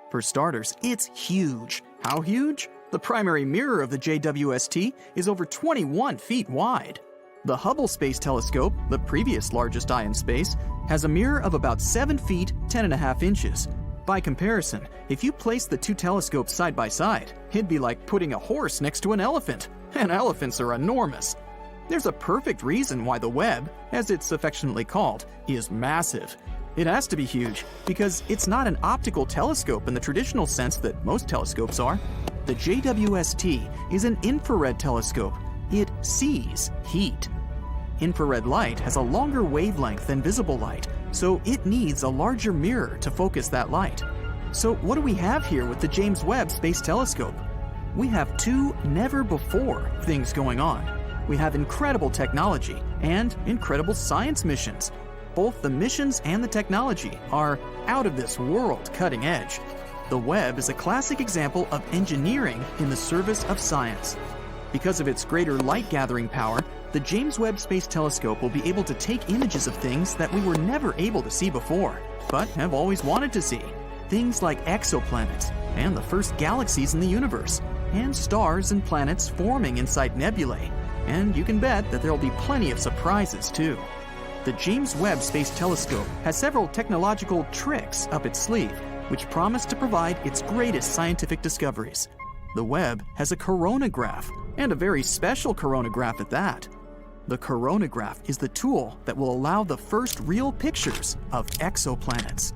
For starters, it's huge. How huge? The primary mirror of the JWST is over 21 feet wide. The Hubble Space Telescope, the previous largest eye in space, has a mirror of about 7 feet, 10.5 inches. By comparison, if you place the two telescopes side by side, it'd be like putting a horse next to an elephant, and elephants are enormous. There's a perfect reason why the Webb, as it's affectionately called, is massive. It has to be huge because it's not an optical telescope in the traditional sense that most telescopes are. The JWST is an infrared telescope. It sees heat. Infrared light has a longer wavelength than visible light, so it needs a larger mirror to focus that light. So what do we have here with the James Webb Space Telescope? We have two never-before things going on. We have incredible technology and incredible science missions. Both the missions and the technology are out of this world cutting edge. The Webb is a classic example of engineering in the service of science. Because of its greater light-gathering power, the James Webb Space Telescope will be able to take images of things that we were never able to see before, but have always wanted to see. Things like exoplanets, and the first galaxies in the universe, and stars and planets forming inside nebulae. And you can bet that there'll be plenty of surprises too. The James Webb Space Telescope has several technological tricks up its sleeve, which promise to provide its greatest scientific discoveries. The Webb has a coronagraph, and a very special coronagraph at that. The coronagraph is the tool that will allow the first real pictures of exoplanets.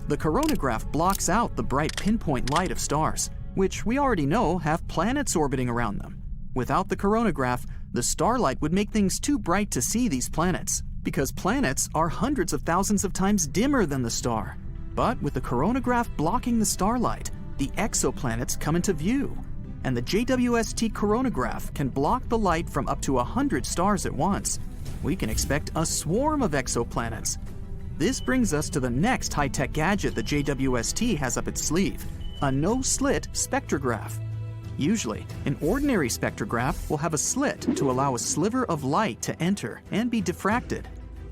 The coronagraph blocks out the bright pinpoint light of stars, which we already know have planets orbiting around them. Without the coronagraph, the starlight would make things too bright to see these planets, because planets are hundreds of thousands of times dimmer than the star. But with the coronagraph blocking the starlight, the exoplanets come into view. And the JWST coronagraph can block the light from up to 100 stars at once. We can expect a swarm of exoplanets. This brings us to the next high-tech gadget the JWST has up its sleeve, a no-slit spectrograph. Usually, an ordinary spectrograph will have a slit to allow a sliver of light to enter and be diffracted.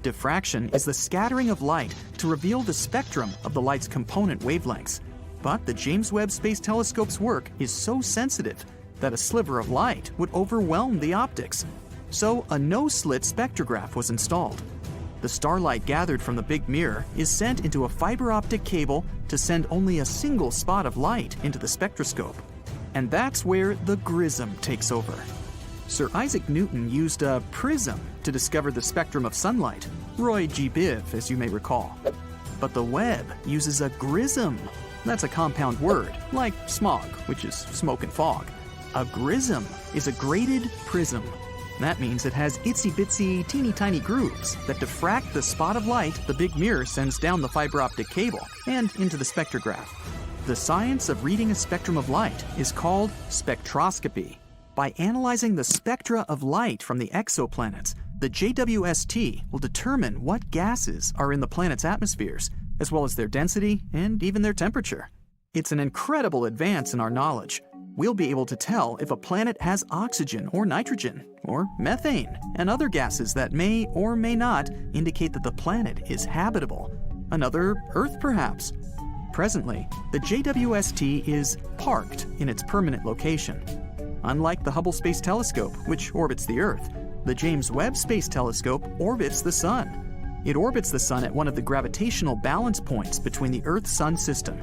Diffraction is the scattering of light to reveal the spectrum of the light's component wavelengths. But the James Webb Space Telescope's work is so sensitive that a sliver of light would overwhelm the optics. So a no-slit spectrograph was installed. The starlight gathered from the big mirror is sent into a fiber optic cable to send only a single spot of light into the spectroscope. And that's where the grism takes over. Sir Isaac Newton used a prism to discover the spectrum of sunlight, Roy G. Biv, as you may recall. But the Webb uses a grism. That's a compound word, like smog, which is smoke and fog. A grism is a graded prism. That means it has itsy-bitsy, teeny-tiny grooves that diffract the spot of light the big mirror sends down the fiber optic cable and into the spectrograph. The science of reading a spectrum of light is called spectroscopy. By analyzing the spectra of light from the exoplanets, the JWST will determine what gases are in the planet's atmospheres, as well as their density and even their temperature. It's an incredible advance in our knowledge. We'll be able to tell if a planet has oxygen or nitrogen or methane and other gases that may or may not indicate that the planet is habitable. Another Earth, perhaps. Presently, the JWST is parked in its permanent location. Unlike the Hubble Space Telescope, which orbits the Earth, the James Webb Space Telescope orbits the Sun. It orbits the Sun at one of the gravitational balance points between the Earth-Sun system.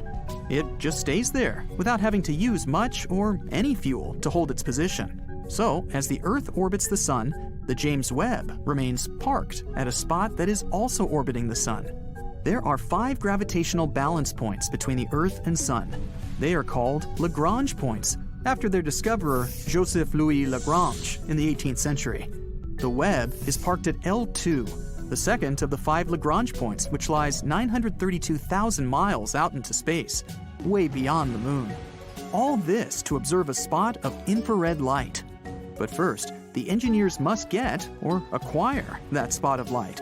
It just stays there without having to use much or any fuel to hold its position. So, as the Earth orbits the Sun, the James Webb remains parked at a spot that is also orbiting the Sun. There are 5 gravitational balance points between the Earth and Sun. They are called Lagrange points, after their discoverer, Joseph Louis Lagrange, in the 18th century. The Webb is parked at L2, the second of the 5 Lagrange points, which lies 932,000 miles out into space, way beyond the Moon. All this to observe a spot of infrared light. But first, the engineers must get, or acquire, that spot of light.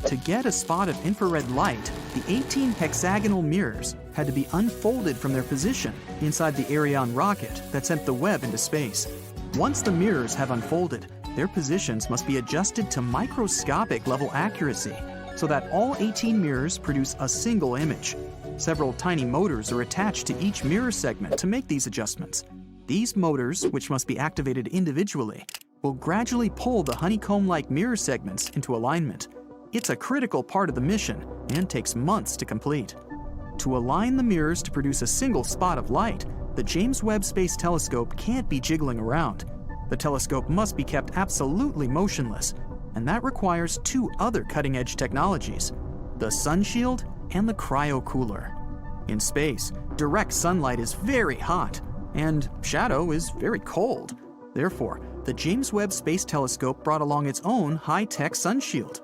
To get a spot of infrared light, the 18 hexagonal mirrors had to be unfolded from their position inside the Ariane rocket that sent the Webb into space. Once the mirrors have unfolded, their positions must be adjusted to microscopic level accuracy so that all 18 mirrors produce a single image. Several tiny motors are attached to each mirror segment to make these adjustments. These motors, which must be activated individually, will gradually pull the honeycomb-like mirror segments into alignment. It's a critical part of the mission and takes months to complete. To align the mirrors to produce a single spot of light, the James Webb Space Telescope can't be jiggling around. The telescope must be kept absolutely motionless, and that requires 2 other cutting-edge technologies, the sun shield and the cryocooler. In space, direct sunlight is very hot, and shadow is very cold. Therefore, the James Webb Space Telescope brought along its own high-tech sun shield.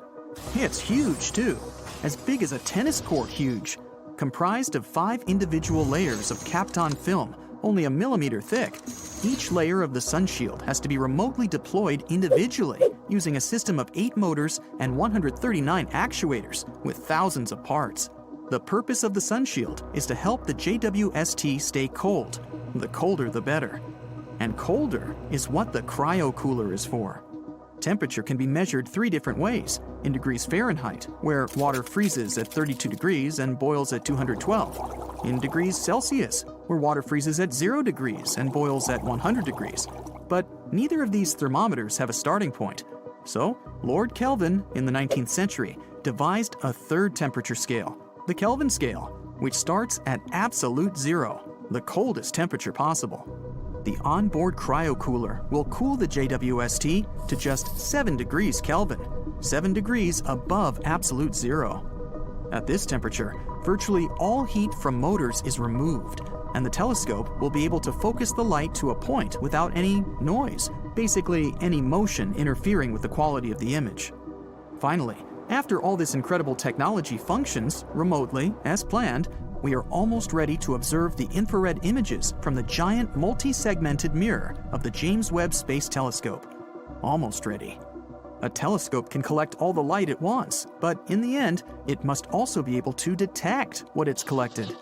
It's huge, too, as big as a tennis court huge, comprised of 5 individual layers of Kapton film, only a millimeter thick. Each layer of the sun shield has to be remotely deployed individually using a system of 8 motors and 139 actuators with thousands of parts. The purpose of the sun shield is to help the JWST stay cold. The colder the better. And colder is what the cryocooler is for. Temperature can be measured 3 different ways: in degrees Fahrenheit, where water freezes at 32 degrees and boils at 212; in degrees Celsius, where water freezes at 0 degrees and boils at 100 degrees. But neither of these thermometers have a starting point. So, Lord Kelvin, in the 19th century, devised a 3rd temperature scale, the Kelvin scale, which starts at absolute 0, the coldest temperature possible. The onboard cryocooler will cool the JWST to just 7 degrees Kelvin, 7 degrees above absolute 0. At this temperature, virtually all heat from motors is removed, and the telescope will be able to focus the light to a point without any noise, basically any motion interfering with the quality of the image. Finally, after all this incredible technology functions remotely as planned, we are almost ready to observe the infrared images from the giant multi-segmented mirror of the James Webb Space Telescope. Almost ready. A telescope can collect all the light it wants, but in the end, it must also be able to detect what it's collected.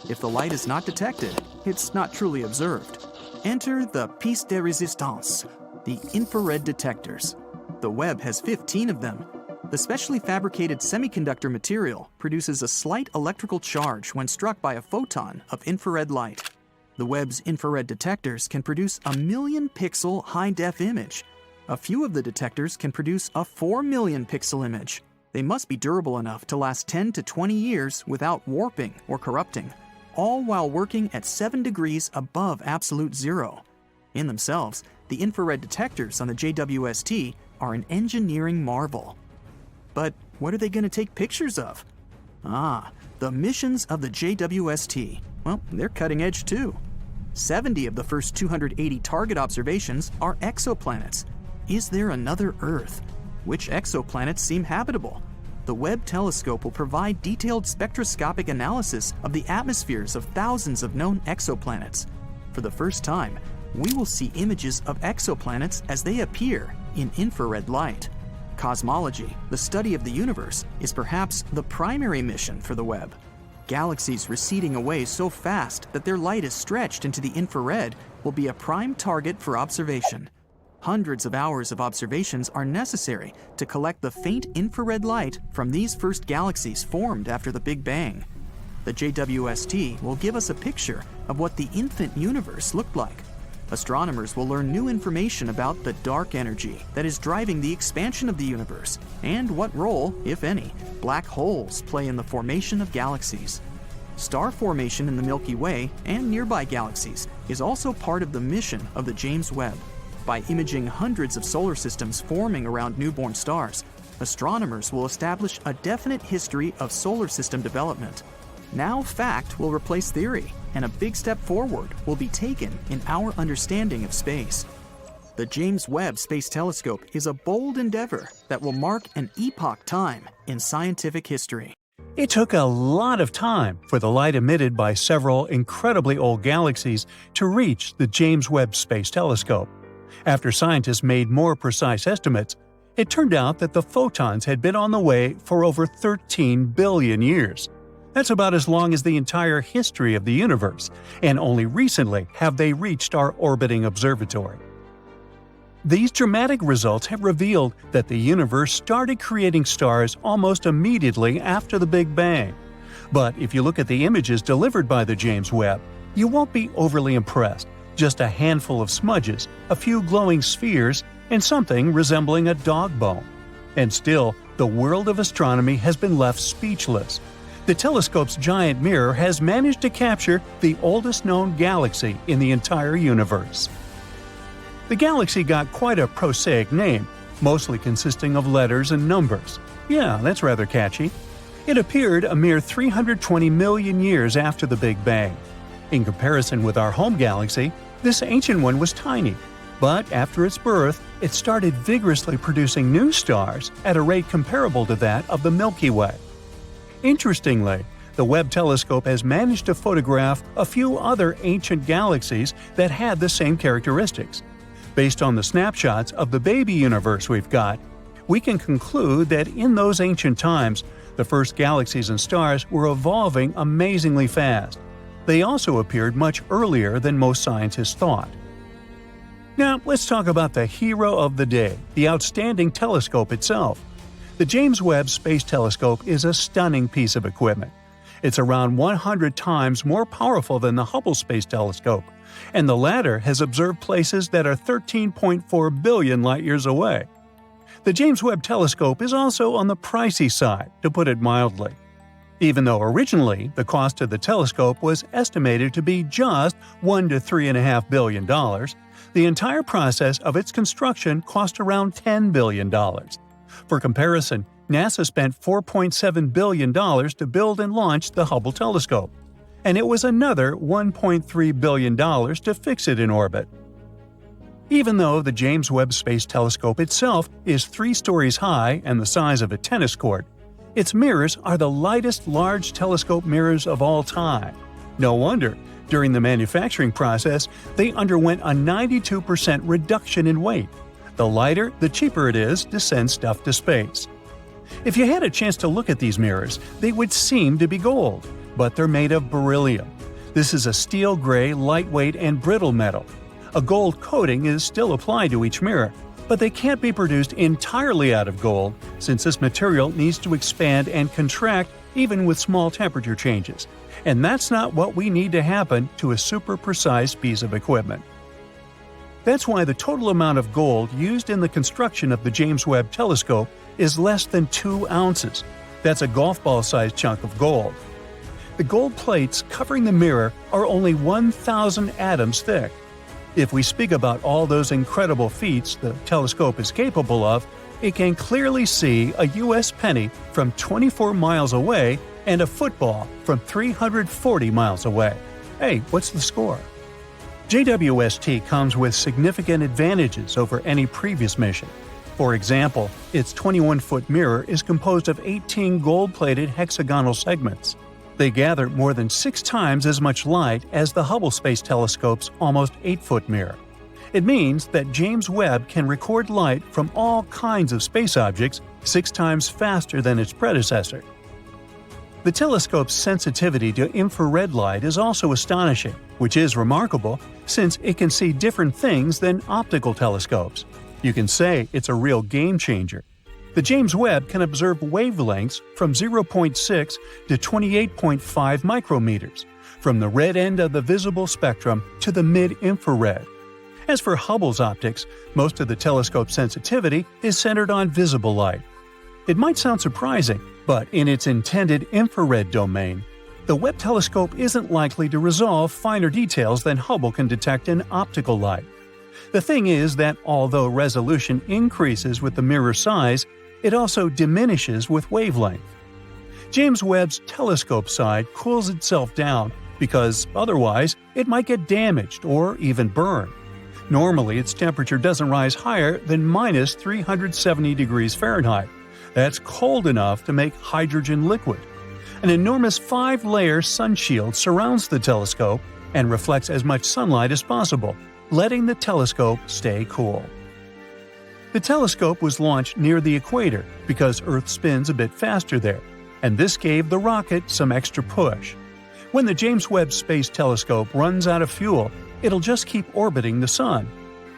If the light is not detected, it's not truly observed. Enter the piece de résistance, the infrared detectors. The Webb has 15 of them. The specially fabricated semiconductor material produces a slight electrical charge when struck by a photon of infrared light. The Webb's infrared detectors can produce a 1,000,000-pixel high-def image. A few of the detectors can produce a 4,000,000-pixel image. They must be durable enough to last 10 to 20 years without warping or corrupting, all while working at 7 degrees above absolute 0. In themselves, the infrared detectors on the JWST are an engineering marvel. But what are they going to take pictures of? Ah, the missions of the JWST. Well, they're cutting edge too. 70 of the first 280 target observations are exoplanets. Is there another Earth? Which exoplanets seem habitable? The Webb telescope will provide detailed spectroscopic analysis of the atmospheres of thousands of known exoplanets. For the first time, we will see images of exoplanets as they appear in infrared light. Cosmology, the study of the universe, is perhaps the primary mission for the Webb. Galaxies receding away so fast that their light is stretched into the infrared will be a prime target for observation. Hundreds of hours of observations are necessary to collect the faint infrared light from these first galaxies formed after the Big Bang. The JWST will give us a picture of what the infant universe looked like. Astronomers will learn new information about the dark energy that is driving the expansion of the universe and what role, if any, black holes play in the formation of galaxies. Star formation in the Milky Way and nearby galaxies is also part of the mission of the James Webb. By imaging hundreds of solar systems forming around newborn stars, astronomers will establish a definite history of solar system development. Now fact will replace theory, and a big step forward will be taken in our understanding of space. The James Webb Space Telescope is a bold endeavor that will mark an epoch time in scientific history. It took a lot of time for the light emitted by several incredibly old galaxies to reach the James Webb Space Telescope. After scientists made more precise estimates, it turned out that the photons had been on the way for over 13 billion years. That's about as long as the entire history of the universe, and only recently have they reached our orbiting observatory. These dramatic results have revealed that the universe started creating stars almost immediately after the Big Bang. But if you look at the images delivered by the James Webb, you won't be overly impressed. Just a handful of smudges, a few glowing spheres, and something resembling a dog bone. And still, the world of astronomy has been left speechless. The telescope's giant mirror has managed to capture the oldest known galaxy in the entire universe. The galaxy got quite a prosaic name, mostly consisting of letters and numbers. Yeah, that's rather catchy. It appeared a mere 320 million years after the Big Bang. In comparison with our home galaxy, this ancient one was tiny. But after its birth, it started vigorously producing new stars at a rate comparable to that of the Milky Way. Interestingly, the Webb telescope has managed to photograph a few other ancient galaxies that had the same characteristics. Based on the snapshots of the baby universe we've got, we can conclude that in those ancient times, the first galaxies and stars were evolving amazingly fast. They also appeared much earlier than most scientists thought. Now, let's talk about the hero of the day, the outstanding telescope itself. The James Webb Space Telescope is a stunning piece of equipment. It's around 100 times more powerful than the Hubble Space Telescope, and the latter has observed places that are 13.4 billion light-years away. The James Webb Telescope is also on the pricey side, to put it mildly. Even though originally the cost of the telescope was estimated to be just $1 to $3.5 billion, the entire process of its construction cost around $10 billion. For comparison, NASA spent $4.7 billion to build and launch the Hubble telescope, and it was another $1.3 billion to fix it in orbit. Even though the James Webb Space Telescope itself is 3 stories high and the size of a tennis court, its mirrors are the lightest large telescope mirrors of all time. No wonder, during the manufacturing process, they underwent a 92% reduction in weight. The lighter, the cheaper it is to send stuff to space. If you had a chance to look at these mirrors, they would seem to be gold, but they're made of beryllium. This is a steel gray, lightweight, and brittle metal. A gold coating is still applied to each mirror, but they can't be produced entirely out of gold since this material needs to expand and contract even with small temperature changes. And that's not what we need to happen to a super precise piece of equipment. That's why the total amount of gold used in the construction of the James Webb Telescope is less than 2 ounces. That's a golf ball-sized chunk of gold. The gold plates covering the mirror are only 1,000 atoms thick. If we speak about all those incredible feats the telescope is capable of, it can clearly see a U.S. penny from 24 miles away and a football from 340 miles away. Hey, what's the score? JWST comes with significant advantages over any previous mission. For example, its 21-foot mirror is composed of 18 gold-plated hexagonal segments. They gather more than 6 times as much light as the Hubble Space Telescope's almost 8-foot mirror. It means that James Webb can record light from all kinds of space objects 6 times faster than its predecessor. The telescope's sensitivity to infrared light is also astonishing, which is remarkable since it can see different things than optical telescopes. You can say it's a real game changer. The James Webb can observe wavelengths from 0.6 to 28.5 micrometers, from the red end of the visible spectrum to the mid-infrared. As for Hubble's optics, most of the telescope's sensitivity is centered on visible light. It might sound surprising, but in its intended infrared domain, the Webb telescope isn't likely to resolve finer details than Hubble can detect in optical light. The thing is that although resolution increases with the mirror size, it also diminishes with wavelength. James Webb's telescope side cools itself down because otherwise it might get damaged or even burned. Normally, its temperature doesn't rise higher than minus 370 degrees Fahrenheit. That's cold enough to make hydrogen liquid. An enormous 5-layer sunshield surrounds the telescope and reflects as much sunlight as possible, letting the telescope stay cool. The telescope was launched near the equator because Earth spins a bit faster there, and this gave the rocket some extra push. When the James Webb Space Telescope runs out of fuel, it'll just keep orbiting the Sun.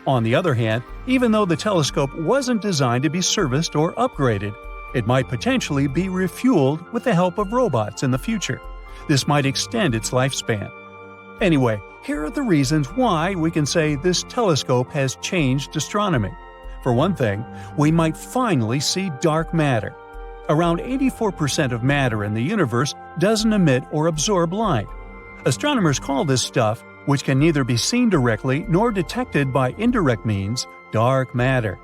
On the other hand, even though the telescope wasn't designed to be serviced or upgraded, it might potentially be refueled with the help of robots in the future. This might extend its lifespan. Anyway, here are the reasons why we can say this telescope has changed astronomy. For one thing, we might finally see dark matter. Around 84% of matter in the universe doesn't emit or absorb light. Astronomers call this stuff, which can neither be seen directly nor detected by indirect means, dark matter.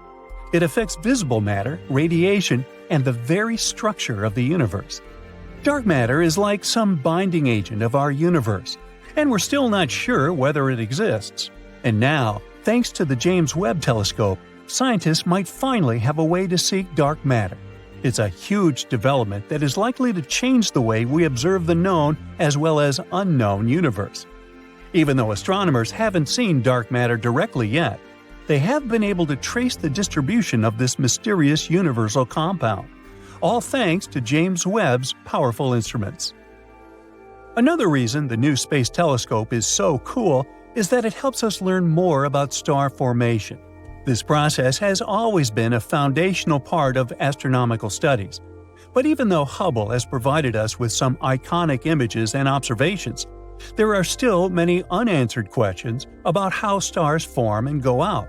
It affects visible matter, radiation, and the very structure of the universe. Dark matter is like some binding agent of our universe, and we're still not sure whether it exists. And now, thanks to the James Webb Telescope, scientists might finally have a way to seek dark matter. It's a huge development that is likely to change the way we observe the known as well as unknown universe. Even though astronomers haven't seen dark matter directly yet, they have been able to trace the distribution of this mysterious universal compound, all thanks to James Webb's powerful instruments. Another reason the new space telescope is so cool is that it helps us learn more about star formation. This process has always been a foundational part of astronomical studies. But even though Hubble has provided us with some iconic images and observations, there are still many unanswered questions about how stars form and go out.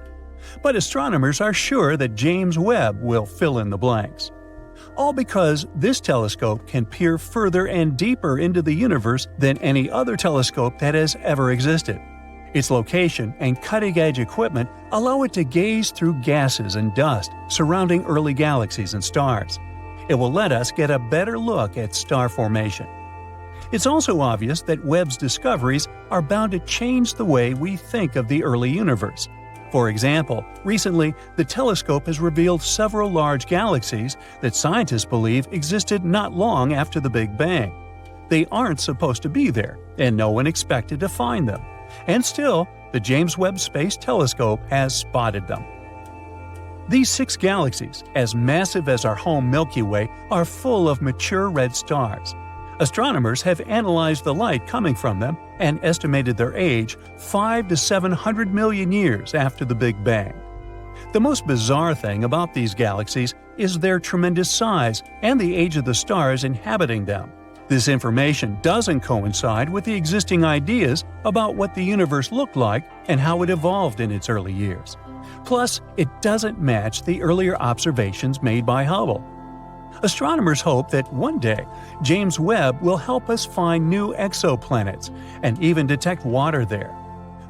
But astronomers are sure that James Webb will fill in the blanks. All because this telescope can peer further and deeper into the universe than any other telescope that has ever existed. Its location and cutting-edge equipment allow it to gaze through gases and dust surrounding early galaxies and stars. It will let us get a better look at star formation. It's also obvious that Webb's discoveries are bound to change the way we think of the early universe. For example, recently, the telescope has revealed several large galaxies that scientists believe existed not long after the Big Bang. They aren't supposed to be there, and no one expected to find them. And still, the James Webb Space Telescope has spotted them. These 6 galaxies, as massive as our home Milky Way, are full of mature red stars. Astronomers have analyzed the light coming from them and estimated their age 5 to 700 million years after the Big Bang. The most bizarre thing about these galaxies is their tremendous size and the age of the stars inhabiting them. This information doesn't coincide with the existing ideas about what the universe looked like and how it evolved in its early years. Plus, it doesn't match the earlier observations made by Hubble. Astronomers hope that one day, James Webb will help us find new exoplanets and even detect water there.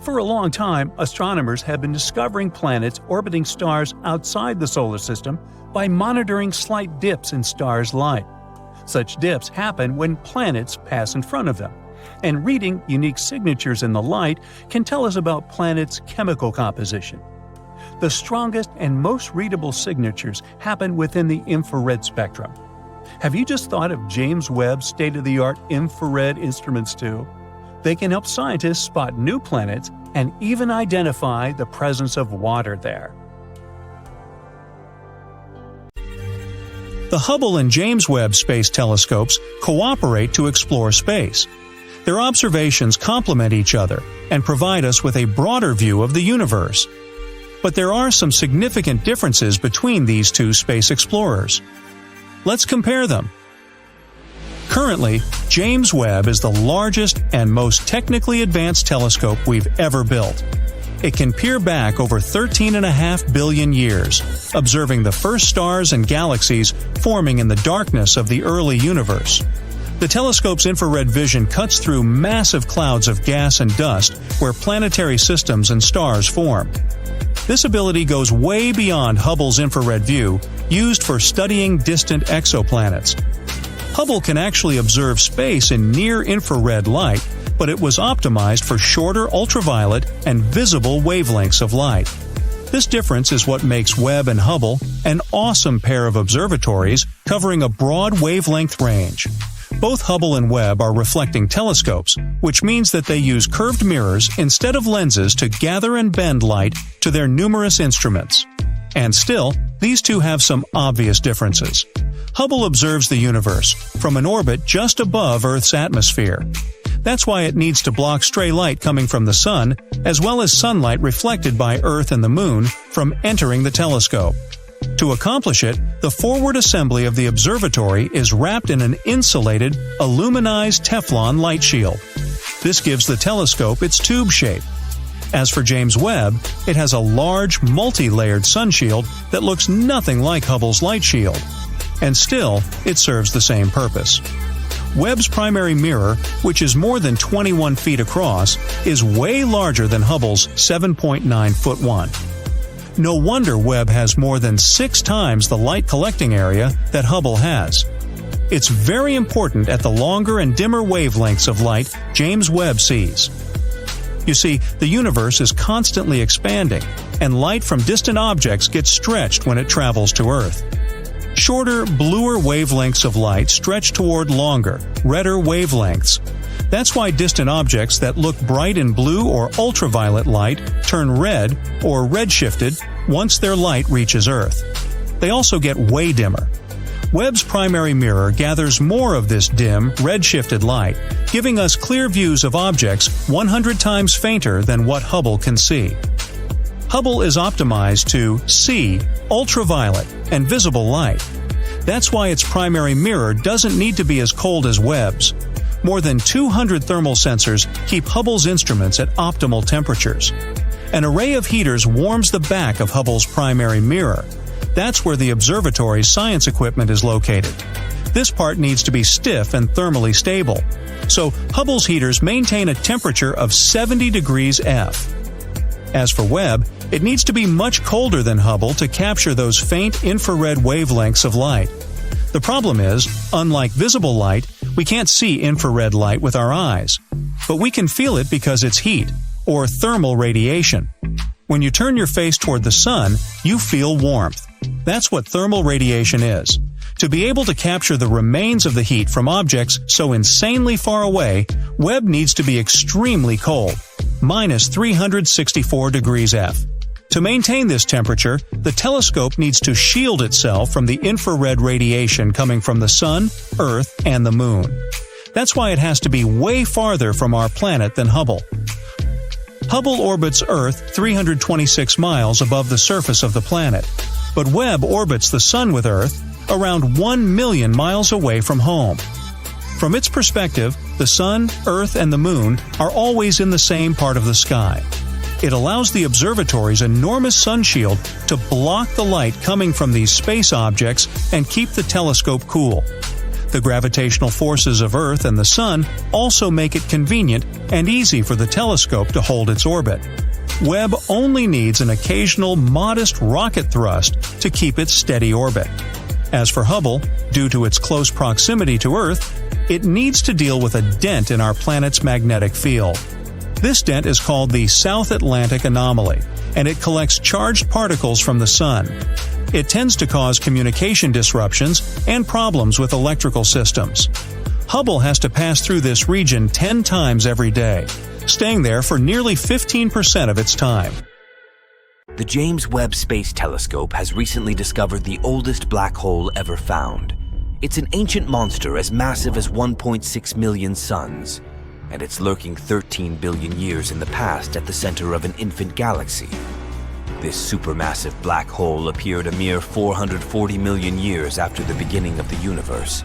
For a long time, astronomers have been discovering planets orbiting stars outside the solar system by monitoring slight dips in stars' light. Such dips happen when planets pass in front of them, and reading unique signatures in the light can tell us about planets' chemical composition. The strongest and most readable signatures happen within the infrared spectrum. Have you just thought of James Webb's state-of-the-art infrared instruments too? They can help scientists spot new planets and even identify the presence of water there. The Hubble and James Webb Space Telescopes cooperate to explore space. Their observations complement each other and provide us with a broader view of the universe. But there are some significant differences between these two space explorers. Let's compare them. Currently, James Webb is the largest and most technically advanced telescope we've ever built. It can peer back over 13.5 billion years, observing the first stars and galaxies forming in the darkness of the early universe. The telescope's infrared vision cuts through massive clouds of gas and dust where planetary systems and stars form. This ability goes way beyond Hubble's infrared view, used for studying distant exoplanets. Hubble can actually observe space in near-infrared light, but it was optimized for shorter ultraviolet and visible wavelengths of light. This difference is what makes Webb and Hubble an awesome pair of observatories covering a broad wavelength range. Both Hubble and Webb are reflecting telescopes, which means that they use curved mirrors instead of lenses to gather and bend light to their numerous instruments. And still, these two have some obvious differences. Hubble observes the universe from an orbit just above Earth's atmosphere. That's why it needs to block stray light coming from the sun, as well as sunlight reflected by Earth and the Moon, from entering the telescope. To accomplish it, the forward assembly of the observatory is wrapped in an insulated, aluminized Teflon light shield. This gives the telescope its tube shape. As for James Webb, it has a large, multi-layered sun shield that looks nothing like Hubble's light shield. And still, it serves the same purpose. Webb's primary mirror, which is more than 21 feet across, is way larger than Hubble's 7.9-foot one. No wonder Webb has more than 6 times the light collecting area that Hubble has. It's very important at the longer and dimmer wavelengths of light James Webb sees. You see, the universe is constantly expanding, and light from distant objects gets stretched when it travels to Earth. Shorter, bluer wavelengths of light stretch toward longer, redder wavelengths. That's why distant objects that look bright in blue or ultraviolet light turn red or redshifted once their light reaches Earth. They also get way dimmer. Webb's primary mirror gathers more of this dim, redshifted light, giving us clear views of objects 100 times fainter than what Hubble can see. Hubble is optimized to see ultraviolet and visible light. That's why its primary mirror doesn't need to be as cold as Webb's. More than 200 thermal sensors keep Hubble's instruments at optimal temperatures. An array of heaters warms the back of Hubble's primary mirror. That's where the observatory's science equipment is located. This part needs to be stiff and thermally stable. So Hubble's heaters maintain a temperature of 70 degrees F. As for Webb, it needs to be much colder than Hubble to capture those faint infrared wavelengths of light. The problem is, unlike visible light, we can't see infrared light with our eyes. But we can feel it because it's heat, or thermal radiation. When you turn your face toward the sun, you feel warmth. That's what thermal radiation is. To be able to capture the remains of the heat from objects so insanely far away, Webb needs to be extremely cold, minus 364 degrees F. To maintain this temperature, the telescope needs to shield itself from the infrared radiation coming from the Sun, Earth, and the Moon. That's why it has to be way farther from our planet than Hubble. Hubble orbits Earth 326 miles above the surface of the planet, but Webb orbits the Sun with Earth around 1 million miles away from home. From its perspective, the Sun, Earth, and the Moon are always in the same part of the sky. It allows the observatory's enormous sun shield to block the light coming from these space objects and keep the telescope cool. The gravitational forces of Earth and the Sun also make it convenient and easy for the telescope to hold its orbit. Webb only needs an occasional modest rocket thrust to keep its steady orbit. As for Hubble, due to its close proximity to Earth, it needs to deal with a dent in our planet's magnetic field. This dent is called the South Atlantic Anomaly, and it collects charged particles from the Sun. It tends to cause communication disruptions and problems with electrical systems. Hubble has to pass through this region 10 times every day, staying there for nearly 15% of its time. The James Webb Space Telescope has recently discovered the oldest black hole ever found. It's an ancient monster as massive as 1.6 million suns, and it's lurking 13 billion years in the past at the center of an infant galaxy. This supermassive black hole appeared a mere 440 million years after the beginning of the universe.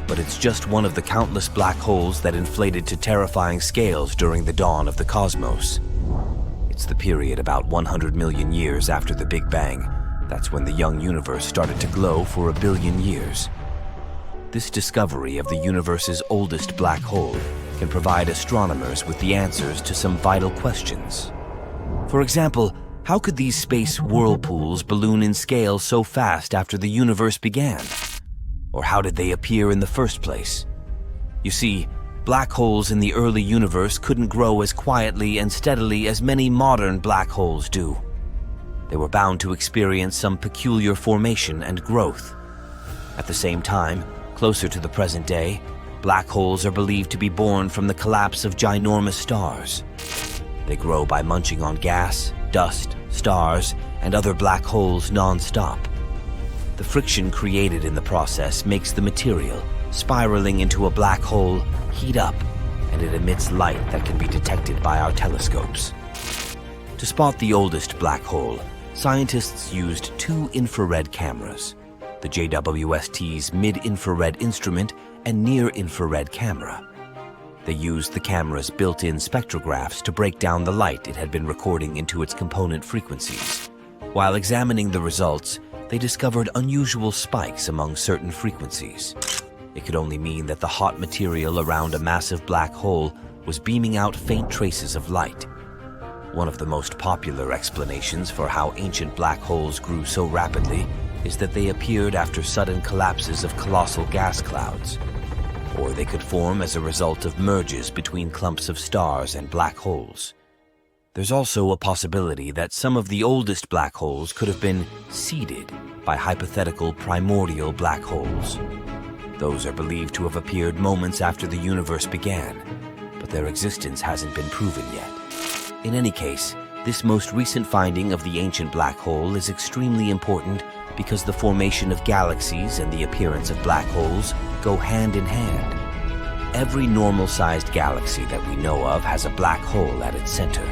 But it's just one of the countless black holes that inflated to terrifying scales during the dawn of the cosmos. It's the period about 100 million years after the Big Bang. That's when the young universe started to glow for 1 billion years. This discovery of the universe's oldest black hole can provide astronomers with the answers to some vital questions. For example, how could these space whirlpools balloon in scale so fast after the universe began? Or how did they appear in the first place? You see, black holes in the early universe couldn't grow as quietly and steadily as many modern black holes do. They were bound to experience some peculiar formation and growth. At the same time, closer to the present day, black holes are believed to be born from the collapse of ginormous stars. They grow by munching on gas, dust, stars, and other black holes non-stop. The friction created in the process makes the material, spiraling into a black hole, heat up, and it emits light that can be detected by our telescopes. To spot the oldest black hole, scientists used 2 infrared cameras, the JWST's mid-infrared instrument and near-infrared camera. They used the camera's built-in spectrographs to break down the light it had been recording into its component frequencies. While examining the results, they discovered unusual spikes among certain frequencies. It could only mean that the hot material around a massive black hole was beaming out faint traces of light. One of the most popular explanations for how ancient black holes grew so rapidly is that they appeared after sudden collapses of colossal gas clouds. Or they could form as a result of merges between clumps of stars and black holes. There's also a possibility that some of the oldest black holes could have been seeded by hypothetical primordial black holes. Those are believed to have appeared moments after the universe began, but their existence hasn't been proven yet. In any case, this most recent finding of the ancient black hole is extremely important because the formation of galaxies and the appearance of black holes go hand in hand. Every normal-sized galaxy that we know of has a black hole at its center.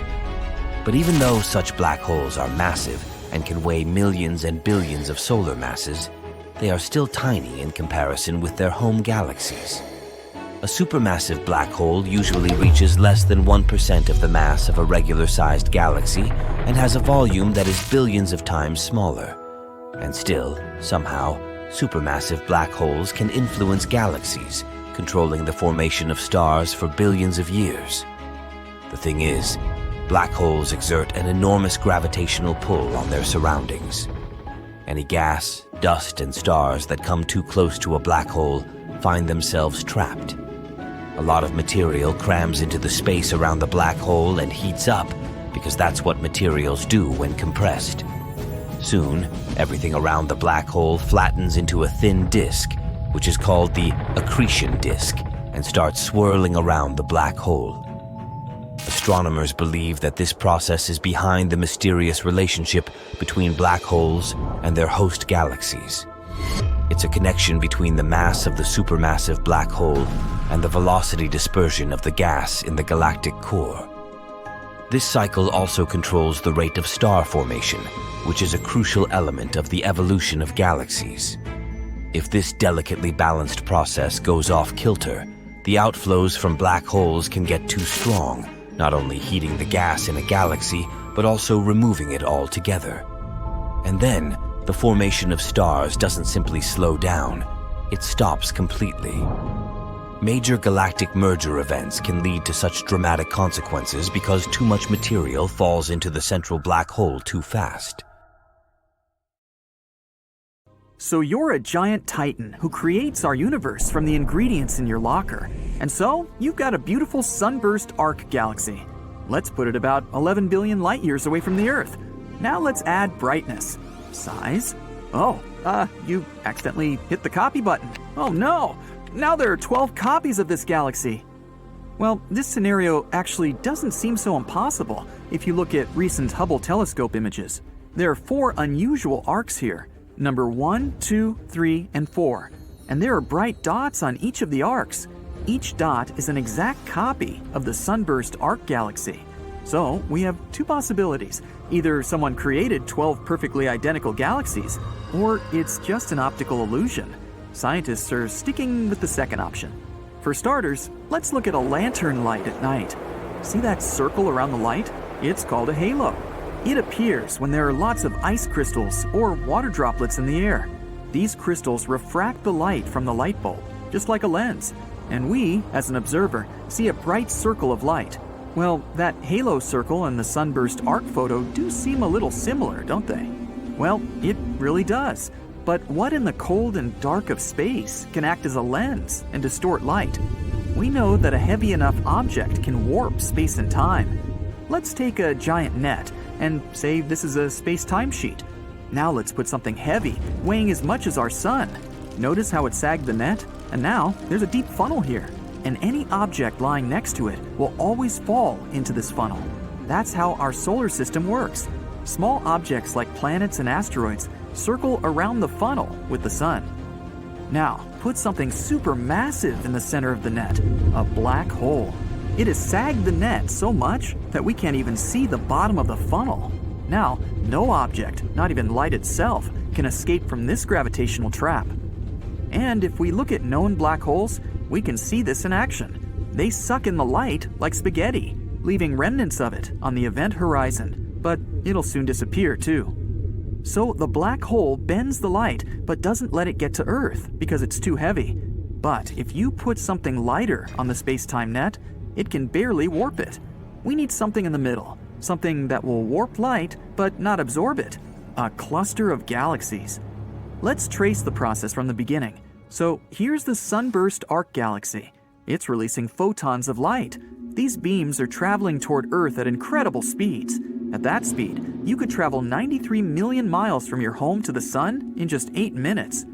But even though such black holes are massive and can weigh millions and billions of solar masses, they are still tiny in comparison with their home galaxies. A supermassive black hole usually reaches less than 1% of the mass of a regular-sized galaxy and has a volume that is billions of times smaller. And still, somehow, supermassive black holes can influence galaxies, controlling the formation of stars for billions of years. The thing is, black holes exert an enormous gravitational pull on their surroundings. Any gas, dust, and stars that come too close to a black hole find themselves trapped. A lot of material crams into the space around the black hole and heats up, because that's what materials do when compressed. Soon, everything around the black hole flattens into a thin disk, which is called the accretion disk, and starts swirling around the black hole. Astronomers believe that this process is behind the mysterious relationship between black holes and their host galaxies. It's a connection between the mass of the supermassive black hole and the velocity dispersion of the gas in the galactic core. This cycle also controls the rate of star formation, which is a crucial element of the evolution of galaxies. If this delicately balanced process goes off kilter, the outflows from black holes can get too strong, not only heating the gas in a galaxy, but also removing it altogether. And then, the formation of stars doesn't simply slow down, it stops completely. Major galactic merger events can lead to such dramatic consequences because too much material falls into the central black hole too fast. So you're a giant titan who creates our universe from the ingredients in your locker. And so you've got a beautiful sunburst arc galaxy. Let's put it about 11 billion light years away from the Earth. Now let's add brightness. Size? Oh, you accidentally hit the copy button. Oh no! Now there are 12 copies of this galaxy. Well, this scenario actually doesn't seem so impossible if you look at recent Hubble telescope images. There are 4 unusual arcs here. Number 1, 2, 3, and 4. And there are bright dots on each of the arcs. Each dot is an exact copy of the sunburst arc galaxy. So we have 2 possibilities. Either someone created 12 perfectly identical galaxies, or it's just an optical illusion. Scientists are sticking with the second option. For starters, let's look at a lantern light at night. See that circle around the light? It's called a halo. It appears when there are lots of ice crystals or water droplets in the air. These crystals refract the light from the light bulb, just like a lens. And we, as an observer, see a bright circle of light. Well, that halo circle and the sunburst arc photo do seem a little similar, don't they? Well, it really does. But what in the cold and dark of space can act as a lens and distort light? We know that a heavy enough object can warp space and time. Let's take a giant net and say this is a space-time sheet. Now let's put something heavy, weighing as much as our sun. Notice how it sagged the net? And now there's a deep funnel here. And any object lying next to it will always fall into this funnel. That's how our solar system works. Small objects like planets and asteroids circle around the funnel with the sun. Now, put something supermassive in the center of the net, a black hole. It has sagged the net so much that we can't even see the bottom of the funnel. Now, no object, not even light itself, can escape from this gravitational trap. And if we look at known black holes, we can see this in action. They suck in the light like spaghetti, leaving remnants of it on the event horizon, but it'll soon disappear too. So the black hole bends the light but doesn't let it get to Earth because it's too heavy. But if you put something lighter on the space-time net, it can barely warp it. We need something in the middle, something that will warp light but not absorb it, a cluster of galaxies. Let's trace the process from the beginning. So here's the sunburst arc galaxy. It's releasing photons of light. These beams are traveling toward Earth at incredible speeds. At that speed, you could travel 93 million miles from your home to the sun in just 8 minutes.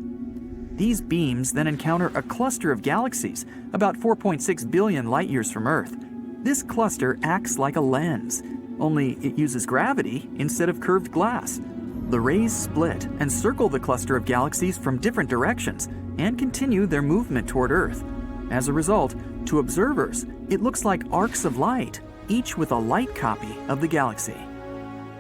These beams then encounter a cluster of galaxies about 4.6 billion light years from Earth. This cluster acts like a lens, only it uses gravity instead of curved glass. The rays split and circle the cluster of galaxies from different directions and continue their movement toward Earth. As a result, to observers, it looks like arcs of light, each with a light copy of the galaxy.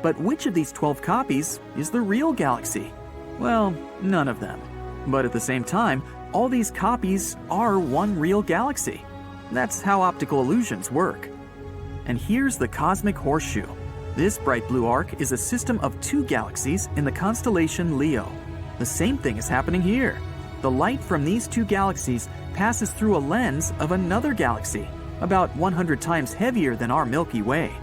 But which of these 12 copies is the real galaxy? Well, none of them. But at the same time, all these copies are one real galaxy. That's how optical illusions work. And here's the cosmic horseshoe. This bright blue arc is a system of 2 galaxies in the constellation Leo. The same thing is happening here. The light from these 2 galaxies passes through a lens of another galaxy, about 100 times heavier than our Milky Way.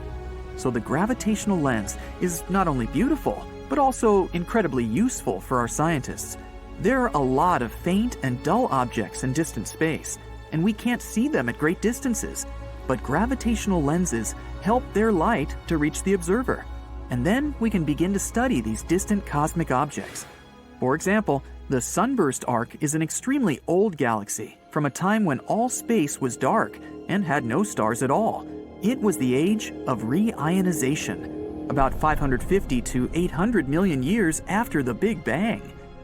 So the gravitational lens is not only beautiful, but also incredibly useful for our scientists. There are a lot of faint and dull objects in distant space, and we can't see them at great distances. But gravitational lenses help their light to reach the observer. And then we can begin to study these distant cosmic objects. For example, the sunburst arc is an extremely old galaxy from a time when all space was dark and had no stars at all. It was the age of reionization, about 550 to 800 million years after the Big Bang.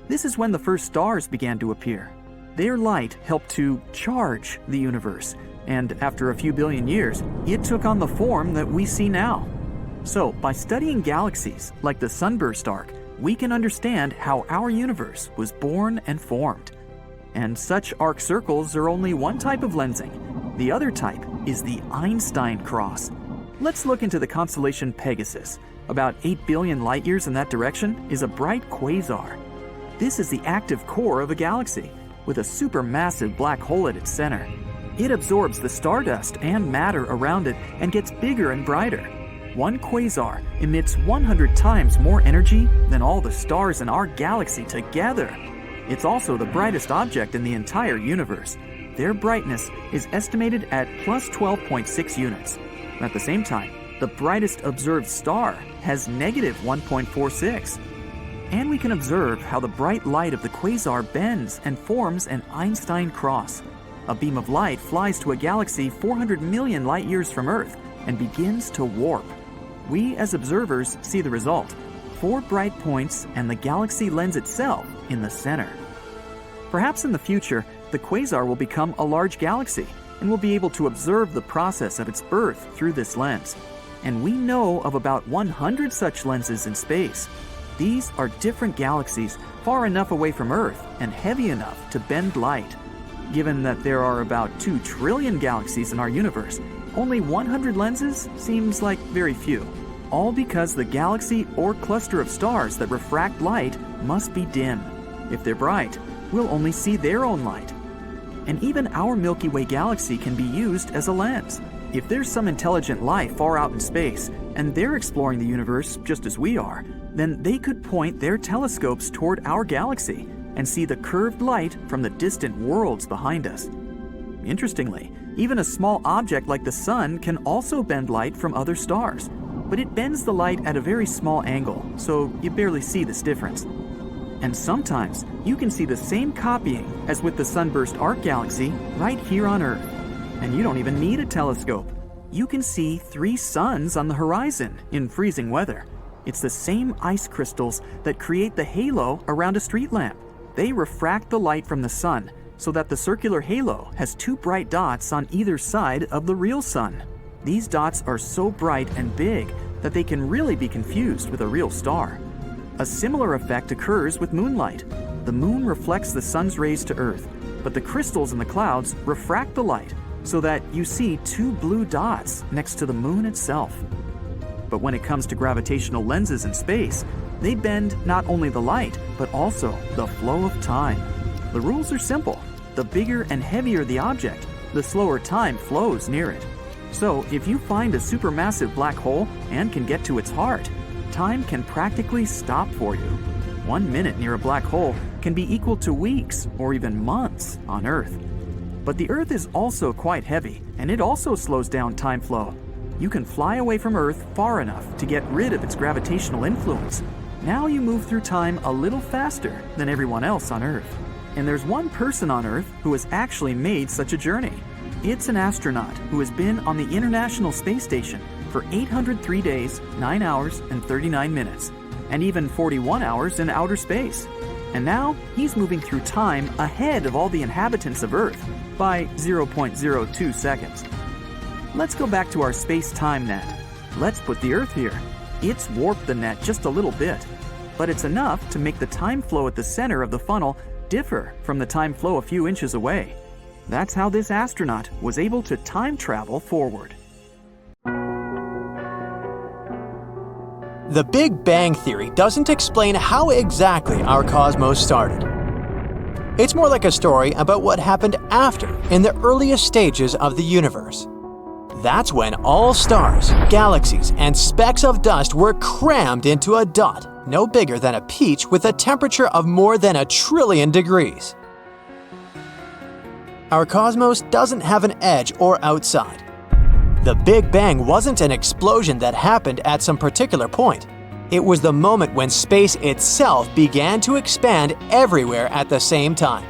This is when the first stars began to appear. Their light helped to charge the universe, and after a few billion years, it took on the form that we see now. So, by studying galaxies like the sunburst arc, we can understand how our universe was born and formed. And such arc circles are only one type of lensing. The other type is the Einstein cross. Let's look into the constellation Pegasus. About 8 billion light years in that direction is a bright quasar. This is the active core of a galaxy, with a supermassive black hole at its center. It absorbs the stardust and matter around it and gets bigger and brighter. One quasar emits 100 times more energy than all the stars in our galaxy together. It's also the brightest object in the entire universe. Their brightness is estimated at plus 12.6 units. At the same time, the brightest observed star has negative 1.46. And we can observe how the bright light of the quasar bends and forms an Einstein cross. A beam of light flies to a galaxy 400 million light years from Earth and begins to warp. We as observers see the result: 4 bright points and the galaxy lens itself in the center. Perhaps in the future, the quasar will become a large galaxy and we'll be able to observe the process of its birth through this lens. And we know of about 100 such lenses in space. These are different galaxies far enough away from Earth and heavy enough to bend light. Given that there are about 2 trillion galaxies in our universe, only 100 lenses seems like very few. All because the galaxy or cluster of stars that refract light must be dim. If they're bright, we'll only see their own light. And even our Milky Way galaxy can be used as a lens. If there's some intelligent life far out in space, and they're exploring the universe just as we are, then they could point their telescopes toward our galaxy and see the curved light from the distant worlds behind us. Interestingly, even a small object like the sun can also bend light from other stars, but it bends the light at a very small angle, so you barely see this difference. And sometimes you can see the same copying as with the sunburst Arc galaxy right here on Earth. And you don't even need a telescope. You can see 3 suns on the horizon in freezing weather. It's the same ice crystals that create the halo around a street lamp. They refract the light from the sun so that the circular halo has 2 bright dots on either side of the real sun. These dots are so bright and big that they can really be confused with a real star. A similar effect occurs with moonlight. The moon reflects the sun's rays to Earth, but the crystals in the clouds refract the light so that you see 2 blue dots next to the moon itself. But when it comes to gravitational lenses in space, they bend not only the light, but also the flow of time. The rules are simple. The bigger and heavier the object, the slower time flows near it. So if you find a supermassive black hole and can get to its heart, time can practically stop for you. 1 minute near a black hole can be equal to weeks or even months on Earth. But the Earth is also quite heavy, and it also slows down time flow. You can fly away from Earth far enough to get rid of its gravitational influence. Now you move through time a little faster than everyone else on Earth. And there's one person on Earth who has actually made such a journey. It's an astronaut who has been on the International Space Station for 803 days, 9 hours, and 39 minutes, and even 41 hours in outer space. And now he's moving through time ahead of all the inhabitants of Earth by 0.02 seconds. Let's go back to our space-time net. Let's put the Earth here. It's warped the net just a little bit, but it's enough to make the time flow at the center of the funnel differ from the time flow a few inches away. That's how this astronaut was able to time travel forward. The Big Bang Theory doesn't explain how exactly our cosmos started. It's more like a story about what happened after, in the earliest stages of the universe. That's when all stars, galaxies, and specks of dust were crammed into a dot, no bigger than a peach with a temperature of more than 1 trillion degrees. Our cosmos doesn't have an edge or outside. The Big Bang wasn't an explosion that happened at some particular point. It was the moment when space itself began to expand everywhere at the same time.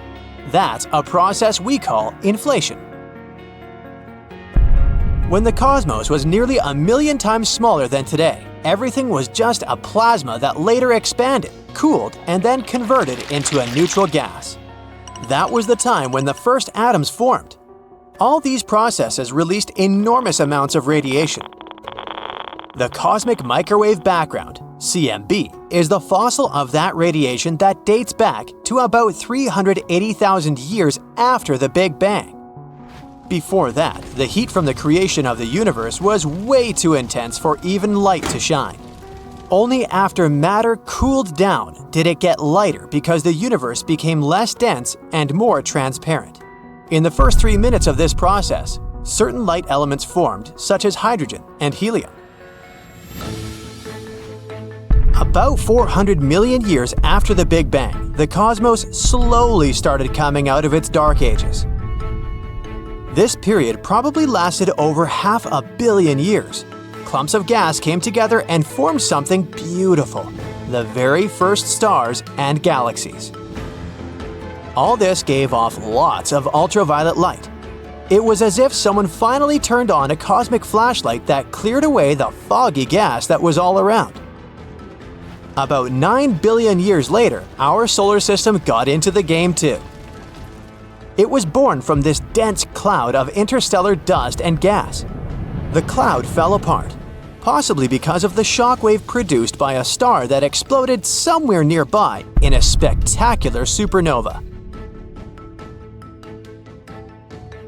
That's a process we call inflation. When the cosmos was nearly 1 million times smaller than today, everything was just a plasma that later expanded, cooled, and then converted into a neutral gas. That was the time when the first atoms formed. All these processes released enormous amounts of radiation. The cosmic microwave background, CMB, is the fossil of that radiation that dates back to about 380,000 years after the Big Bang. Before that, the heat from the creation of the universe was way too intense for even light to shine. Only after matter cooled down did it get lighter because the universe became less dense and more transparent. In the first 3 minutes of this process, certain light elements formed, such as hydrogen and helium. About 400 million years after the Big Bang, the cosmos slowly started coming out of its dark ages. This period probably lasted over 500 million years. Clumps of gas came together and formed something beautiful, the very first stars and galaxies. All this gave off lots of ultraviolet light. It was as if someone finally turned on a cosmic flashlight that cleared away the foggy gas that was all around. About 9 billion years later, our solar system got into the game too. It was born from this dense cloud of interstellar dust and gas. The cloud fell apart, possibly because of the shockwave produced by a star that exploded somewhere nearby in a spectacular supernova.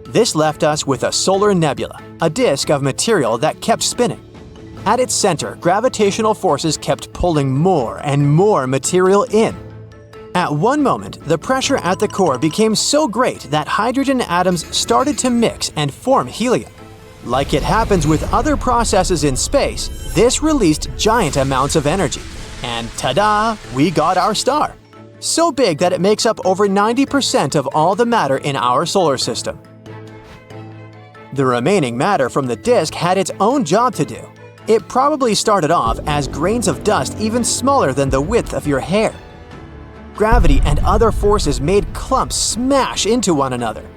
This left us with a solar nebula, a disk of material that kept spinning. At its center, gravitational forces kept pulling more and more material in. At one moment, the pressure at the core became so great that hydrogen atoms started to mix and form helium. Like it happens with other processes in space, this released giant amounts of energy. And ta-da, we got our star. So big that it makes up over 90% of all the matter in our solar system. The remaining matter from the disk had its own job to do. It probably started off as grains of dust even smaller than the width of your hair. Gravity and other forces made clumps smash into one another.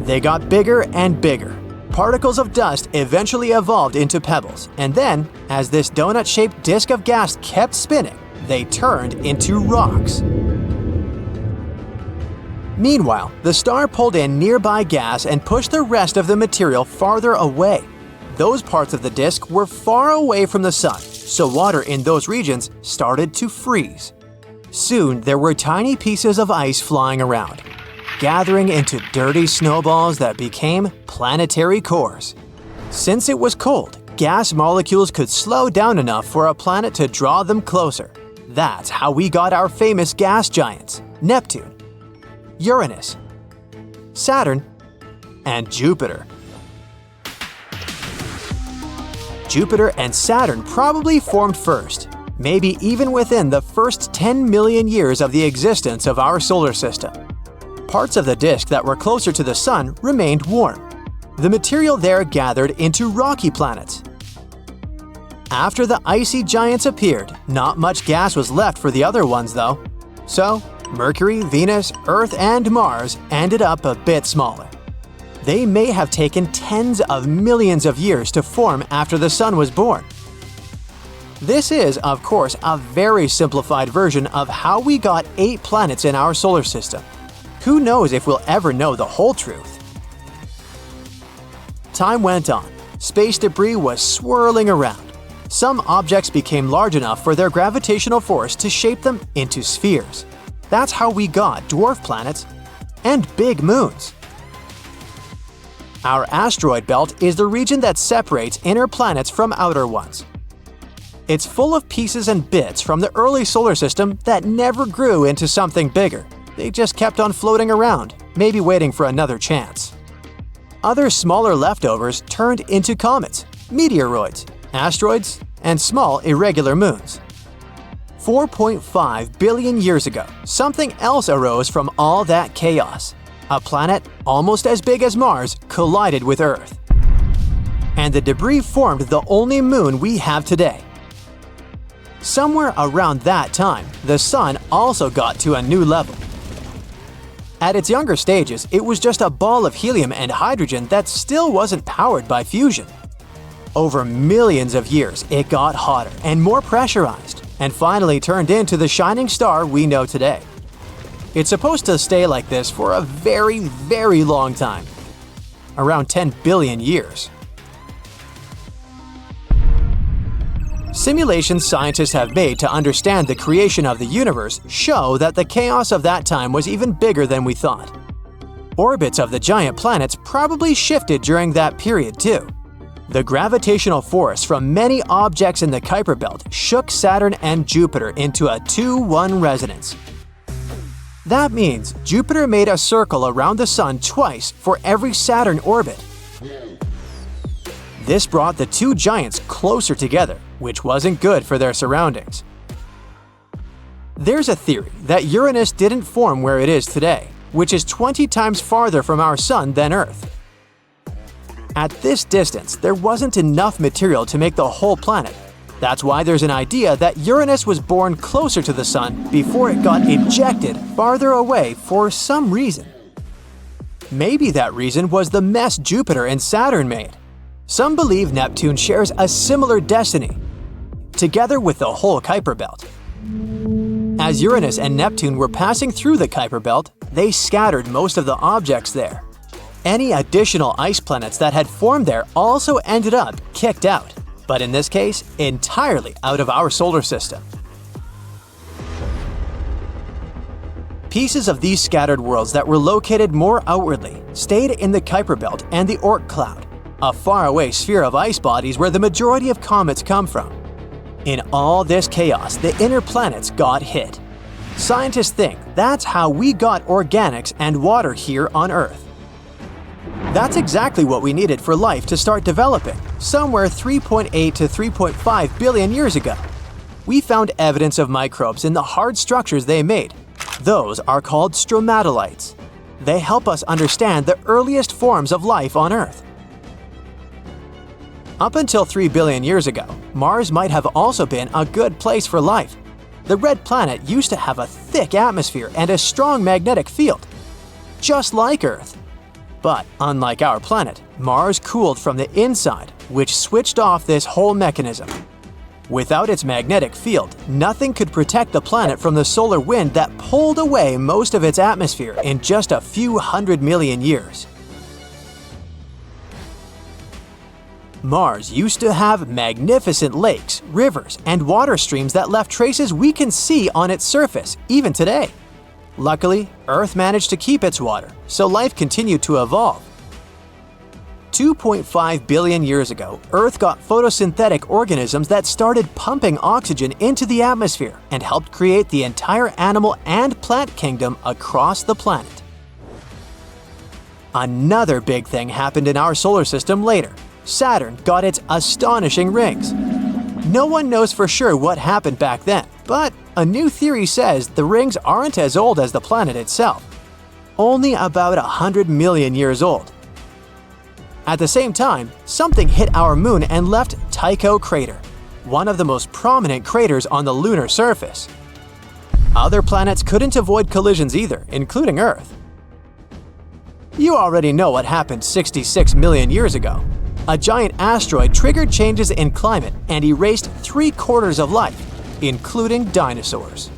They got bigger and bigger. Particles of dust eventually evolved into pebbles, and then, as this donut-shaped disk of gas kept spinning, they turned into rocks. Meanwhile, the star pulled in nearby gas and pushed the rest of the material farther away. Those parts of the disk were far away from the sun, so water in those regions started to freeze. Soon, there were tiny pieces of ice flying around, gathering into dirty snowballs that became planetary cores. Since it was cold, gas molecules could slow down enough for a planet to draw them closer. That's how we got our famous gas giants, Neptune, Uranus, Saturn, and Jupiter. Jupiter and Saturn probably formed first, maybe even within the first 10 million years of the existence of our solar system. Parts of the disk that were closer to the sun remained warm. The material there gathered into rocky planets. After the icy giants appeared, not much gas was left for the other ones though. So, Mercury, Venus, Earth, and Mars ended up a bit smaller. They may have taken tens of millions of years to form after the sun was born. This is, of course, a very simplified version of how we got 8 planets in our solar system. Who knows if we'll ever know the whole truth? Time went on. Space debris was swirling around. Some objects became large enough for their gravitational force to shape them into spheres. That's how we got dwarf planets and big moons. Our asteroid belt is the region that separates inner planets from outer ones. It's full of pieces and bits from the early solar system that never grew into something bigger. They just kept on floating around, maybe waiting for another chance. Other smaller leftovers turned into comets, meteoroids, asteroids, and small irregular moons. 4.5 billion years ago, something else arose from all that chaos. A planet almost as big as Mars collided with Earth. And the debris formed the only moon we have today. Somewhere around that time, the Sun also got to a new level. At its younger stages, it was just a ball of helium and hydrogen that still wasn't powered by fusion. Over millions of years, it got hotter and more pressurized, and finally turned into the shining star we know today. It's supposed to stay like this for a very, very long time. Around 10 billion years. Simulations scientists have made to understand the creation of the universe show that the chaos of that time was even bigger than we thought. Orbits of the giant planets probably shifted during that period too. The gravitational force from many objects in the Kuiper Belt shook Saturn and Jupiter into a 2-1 resonance. That means Jupiter made a circle around the Sun twice for every Saturn orbit. This brought the two giants closer together, which wasn't good for their surroundings. There's a theory that Uranus didn't form where it is today, which is 20 times farther from our Sun than Earth. At this distance, there wasn't enough material to make the whole planet. That's why there's an idea that Uranus was born closer to the Sun before it got ejected farther away for some reason. Maybe that reason was the mess Jupiter and Saturn made. Some believe Neptune shares a similar destiny, together with the whole Kuiper Belt. As Uranus and Neptune were passing through the Kuiper Belt, they scattered most of the objects there. Any additional ice planets that had formed there also ended up kicked out, but in this case, entirely out of our solar system. Pieces of these scattered worlds that were located more outwardly stayed in the Kuiper Belt and the Oort cloud, a faraway sphere of ice bodies where the majority of comets come from. In all this chaos, the inner planets got hit. Scientists think that's how we got organics and water here on Earth. That's exactly what we needed for life to start developing, somewhere 3.8 to 3.5 billion years ago. We found evidence of microbes in the hard structures they made. Those are called stromatolites. They help us understand the earliest forms of life on Earth. Up until 3 billion years ago, Mars might have also been a good place for life. The red planet used to have a thick atmosphere and a strong magnetic field, just like Earth. But unlike our planet, Mars cooled from the inside, which switched off this whole mechanism. Without its magnetic field, nothing could protect the planet from the solar wind that pulled away most of its atmosphere in just a few 100 million years. Mars used to have magnificent lakes, rivers, and water streams that left traces we can see on its surface, even today. Luckily, Earth managed to keep its water, so life continued to evolve. 2.5 billion years ago, Earth got photosynthetic organisms that started pumping oxygen into the atmosphere and helped create the entire animal and plant kingdom across the planet. Another big thing happened in our solar system later. Saturn got its astonishing rings. No one knows for sure what happened back then, but a new theory says the rings aren't as old as the planet itself, only about 100 million years old. At the same time, something hit our moon and left Tycho crater, one of the most prominent craters on the lunar surface. Other planets couldn't avoid collisions either, including Earth. You already know what happened 66 million years ago. A giant asteroid triggered changes in climate and erased 3/4 of life, including dinosaurs.